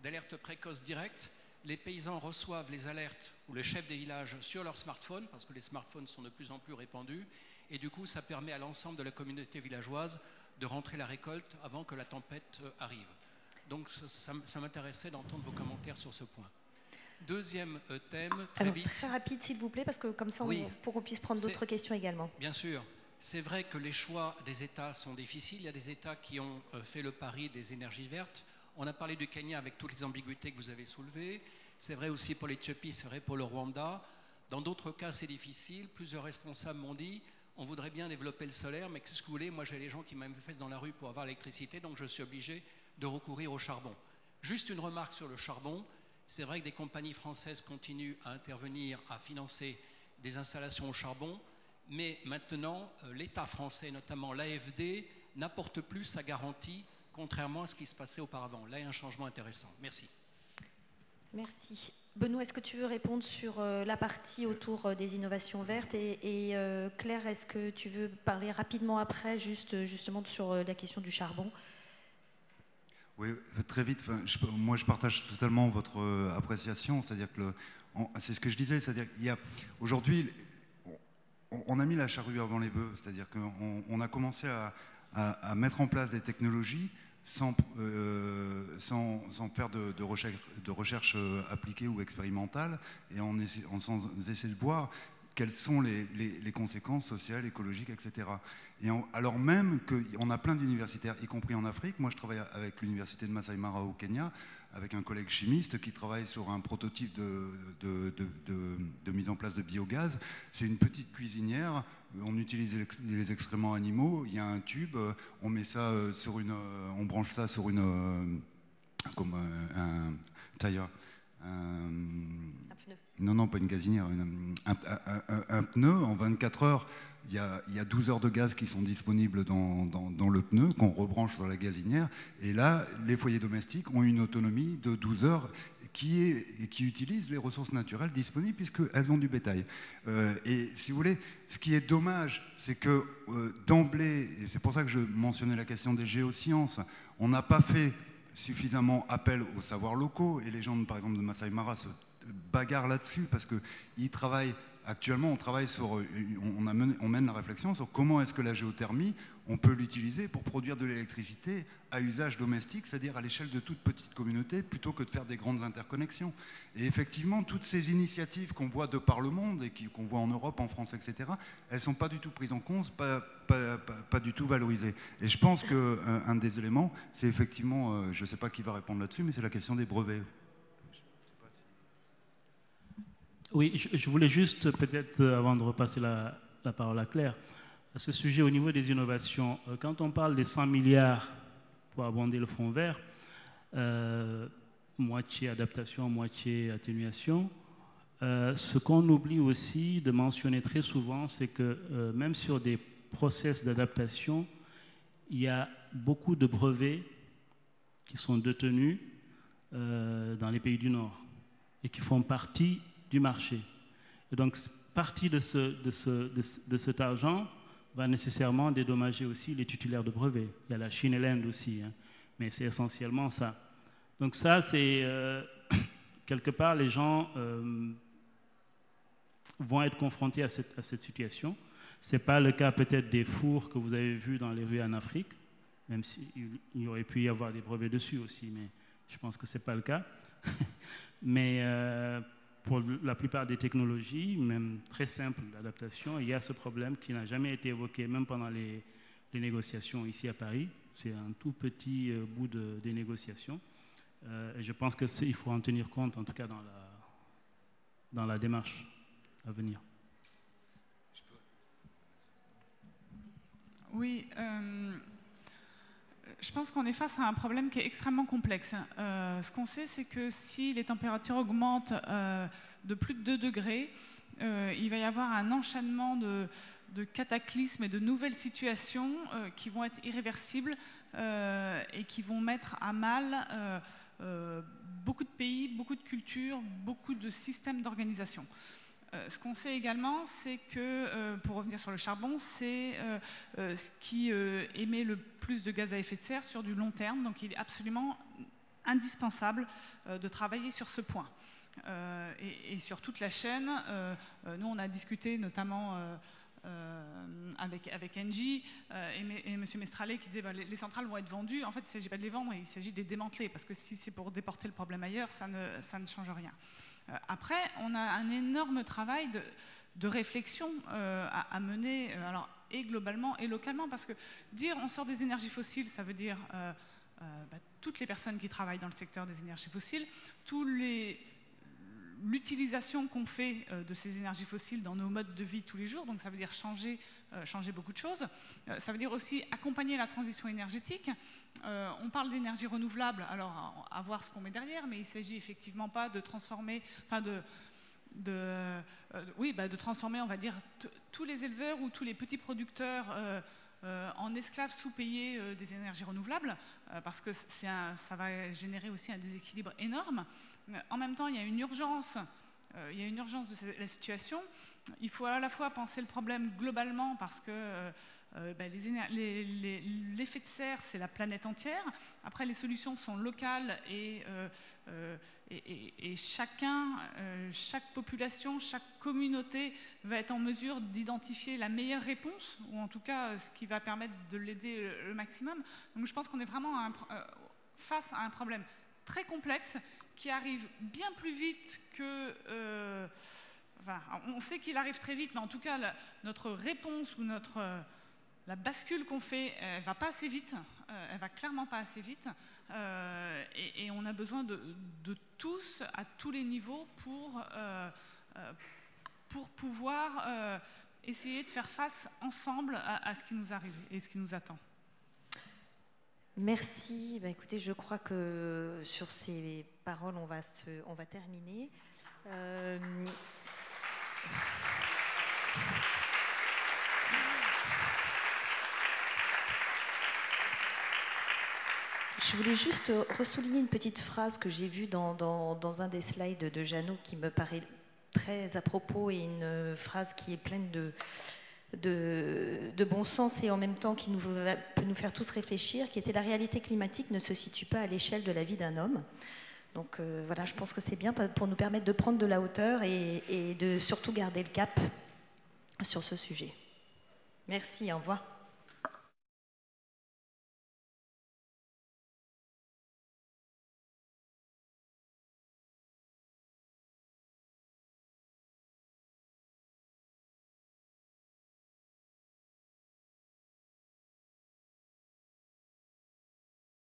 d'alerte précoce directe. Les paysans reçoivent les alertes ou les chefs des villages sur leur smartphone, parce que les smartphones sont de plus en plus répandus. Et du coup, ça permet à l'ensemble de la communauté villageoise de rentrer la récolte avant que la tempête arrive. Donc ça m'intéressait d'entendre vos commentaires sur ce point. Deuxième thème, vite. Très rapide s'il vous plaît, parce que comme ça, oui, pour qu'on puisse prendre d'autres questions également. Bien sûr. C'est vrai que les choix des États sont difficiles. Il y a des États qui ont fait le pari des énergies vertes. On a parlé du Kenya avec toutes les ambiguïtés que vous avez soulevées. C'est vrai aussi pour l'Éthiopie, c'est vrai pour le Rwanda. Dans d'autres cas, c'est difficile. Plusieurs responsables m'ont dit on voudrait bien développer le solaire, mais qu'est-ce que vous voulez? Moi, j'ai les gens qui m'investissent dans la rue pour avoir l'électricité, donc je suis obligé de recourir au charbon. Juste une remarque sur le charbon. C'est vrai que des compagnies françaises continuent à intervenir, à financer des installations au charbon, mais maintenant, l'État français, notamment l'AFD, n'apporte plus sa garantie, contrairement à ce qui se passait auparavant. Là, il y a un changement intéressant. Merci. Merci. Benoît, est-ce que tu veux répondre sur la partie autour des innovations vertes et Claire, est-ce que tu veux parler rapidement après, justement sur la question du charbon? Oui, très vite. Moi, je partage totalement votre appréciation. C'est-à-dire que c'est ce que je disais. C'est-à-dire qu'il y a aujourd'hui, on a mis la charrue avant les bœufs. C'est-à-dire qu'on a commencé à mettre en place des technologies sans faire de recherche appliquée ou expérimentale et sans essayer de voir quelles sont les conséquences sociales, écologiques, etc. Et alors même qu'on a plein d'universitaires, y compris en Afrique. Moi, je travaille avec l'université de Masai Mara au Kenya, avec un collègue chimiste qui travaille sur un prototype de mise en place de biogaz. C'est une petite cuisinière, on utilise les excréments animaux, il y a un tube, on met ça on branche ça sur comme un tailleur. Un pneu. Non, pas une gazinière, un pneu. En 24 heures, il y a 12 heures de gaz qui sont disponibles dans le pneu, qu'on rebranche sur la gazinière. Et là, les foyers domestiques ont une autonomie de 12 heures qui utilisent les ressources naturelles disponibles puisqu'elles ont du bétail. Et si vous voulez, ce qui est dommage, c'est que d'emblée, et c'est pour ça que je mentionnais la question des géosciences, on n'a pas fait suffisamment appel aux savoirs locaux, et les gens, par exemple, de Masai Mara se bagarre là-dessus, parce qu'ils travaillent... Actuellement, on mène la réflexion sur comment est-ce que la géothermie, on peut l'utiliser pour produire de l'électricité à usage domestique, c'est-à-dire à l'échelle de toute petite communauté, plutôt que de faire des grandes interconnexions. Et effectivement, toutes ces initiatives qu'on voit de par le monde et qu'on voit en Europe, en France, etc., elles ne sont pas du tout prises en compte, pas du tout valorisées. Et je pense qu'un des éléments, c'est effectivement, je ne sais pas qui va répondre là-dessus, mais c'est la question des brevets. Oui, je voulais juste, peut-être, avant de repasser la parole à Claire, à ce sujet au niveau des innovations. Quand on parle des 100 milliards pour abonder le fonds vert, moitié adaptation, moitié atténuation, ce qu'on oublie aussi de mentionner très souvent, c'est que même sur des process d'adaptation, il y a beaucoup de brevets qui sont détenus dans les pays du Nord et qui font partie du marché. Et donc, partie de cet argent va nécessairement dédommager aussi les titulaires de brevets. Il y a la Chine et l'Inde aussi, hein, mais c'est essentiellement ça. Donc ça, c'est quelque part, les gens vont être confrontés à cette situation. Ce n'est pas le cas peut-être des fours que vous avez vus dans les rues en Afrique, même s'il y aurait pu y avoir des brevets dessus aussi, mais je pense que ce n'est pas le cas. Mais pour la plupart des technologies, même très simples d'adaptation, il y a ce problème qui n'a jamais été évoqué, même pendant les négociations ici à Paris. C'est un tout petit bout des négociations. Et je pense qu'il faut en tenir compte, en tout cas dans la démarche à venir. Oui, je pense qu'on est face à un problème qui est extrêmement complexe. Ce qu'on sait, c'est que si les températures augmentent de plus de 2 degrés, il va y avoir un enchaînement de cataclysmes et de nouvelles situations qui vont être irréversibles et qui vont mettre à mal beaucoup de pays, beaucoup de cultures, beaucoup de systèmes d'organisation. Ce qu'on sait également, c'est que, pour revenir sur le charbon, c'est ce qui émet le plus de gaz à effet de serre sur du long terme. Donc il est absolument indispensable de travailler sur ce point. Et sur toute la chaîne, nous on a discuté notamment avec Engie et M. Mestralet qui disait les centrales vont être vendues. En fait, il ne s'agit pas de les vendre, il s'agit de les démanteler, parce que si c'est pour déporter le problème ailleurs, ça ne change rien. Après, on a un énorme travail de réflexion à mener, alors, et globalement et localement, parce que dire on sort des énergies fossiles, ça veut dire toutes les personnes qui travaillent dans le secteur des énergies fossiles, l'utilisation qu'on fait de ces énergies fossiles dans nos modes de vie tous les jours, donc ça veut dire changer beaucoup de choses. Ça veut dire aussi accompagner la transition énergétique. On parle d'énergie renouvelable, alors à voir ce qu'on met derrière, mais il ne s'agit effectivement pas de transformer, de transformer, on va dire, tous les éleveurs ou tous les petits producteurs en esclaves sous-payés des énergies renouvelables, parce que ça va générer aussi un déséquilibre énorme. En même temps, il y a une urgence de la situation. Il faut à la fois penser le problème globalement, parce que l'effet de serre, c'est la planète entière. Après, les solutions sont locales et chaque population, chaque communauté va être en mesure d'identifier la meilleure réponse, ou en tout cas ce qui va permettre de l'aider le maximum. Donc je pense qu'on est vraiment face à un problème très complexe qui arrive bien plus vite que... on sait qu'il arrive très vite, mais en tout cas, notre réponse ou la bascule qu'on fait, elle ne va pas assez vite, elle ne va clairement pas assez vite, et on a besoin de tous, à tous les niveaux, pour pouvoir essayer de faire face ensemble à ce qui nous arrive et ce qui nous attend. Merci. Écoutez, je crois que sur ces paroles, on va terminer. Je voulais juste ressouligner une petite phrase que j'ai vue dans un des slides de Jeannot qui me paraît très à propos, et une phrase qui est pleine de bon sens et en même temps qui peut nous faire tous réfléchir, qui était: la réalité climatique ne se situe pas à l'échelle de la vie d'un homme. Donc voilà, je pense que c'est bien pour nous permettre de prendre de la hauteur et de surtout garder le cap sur ce sujet. Merci, au revoir.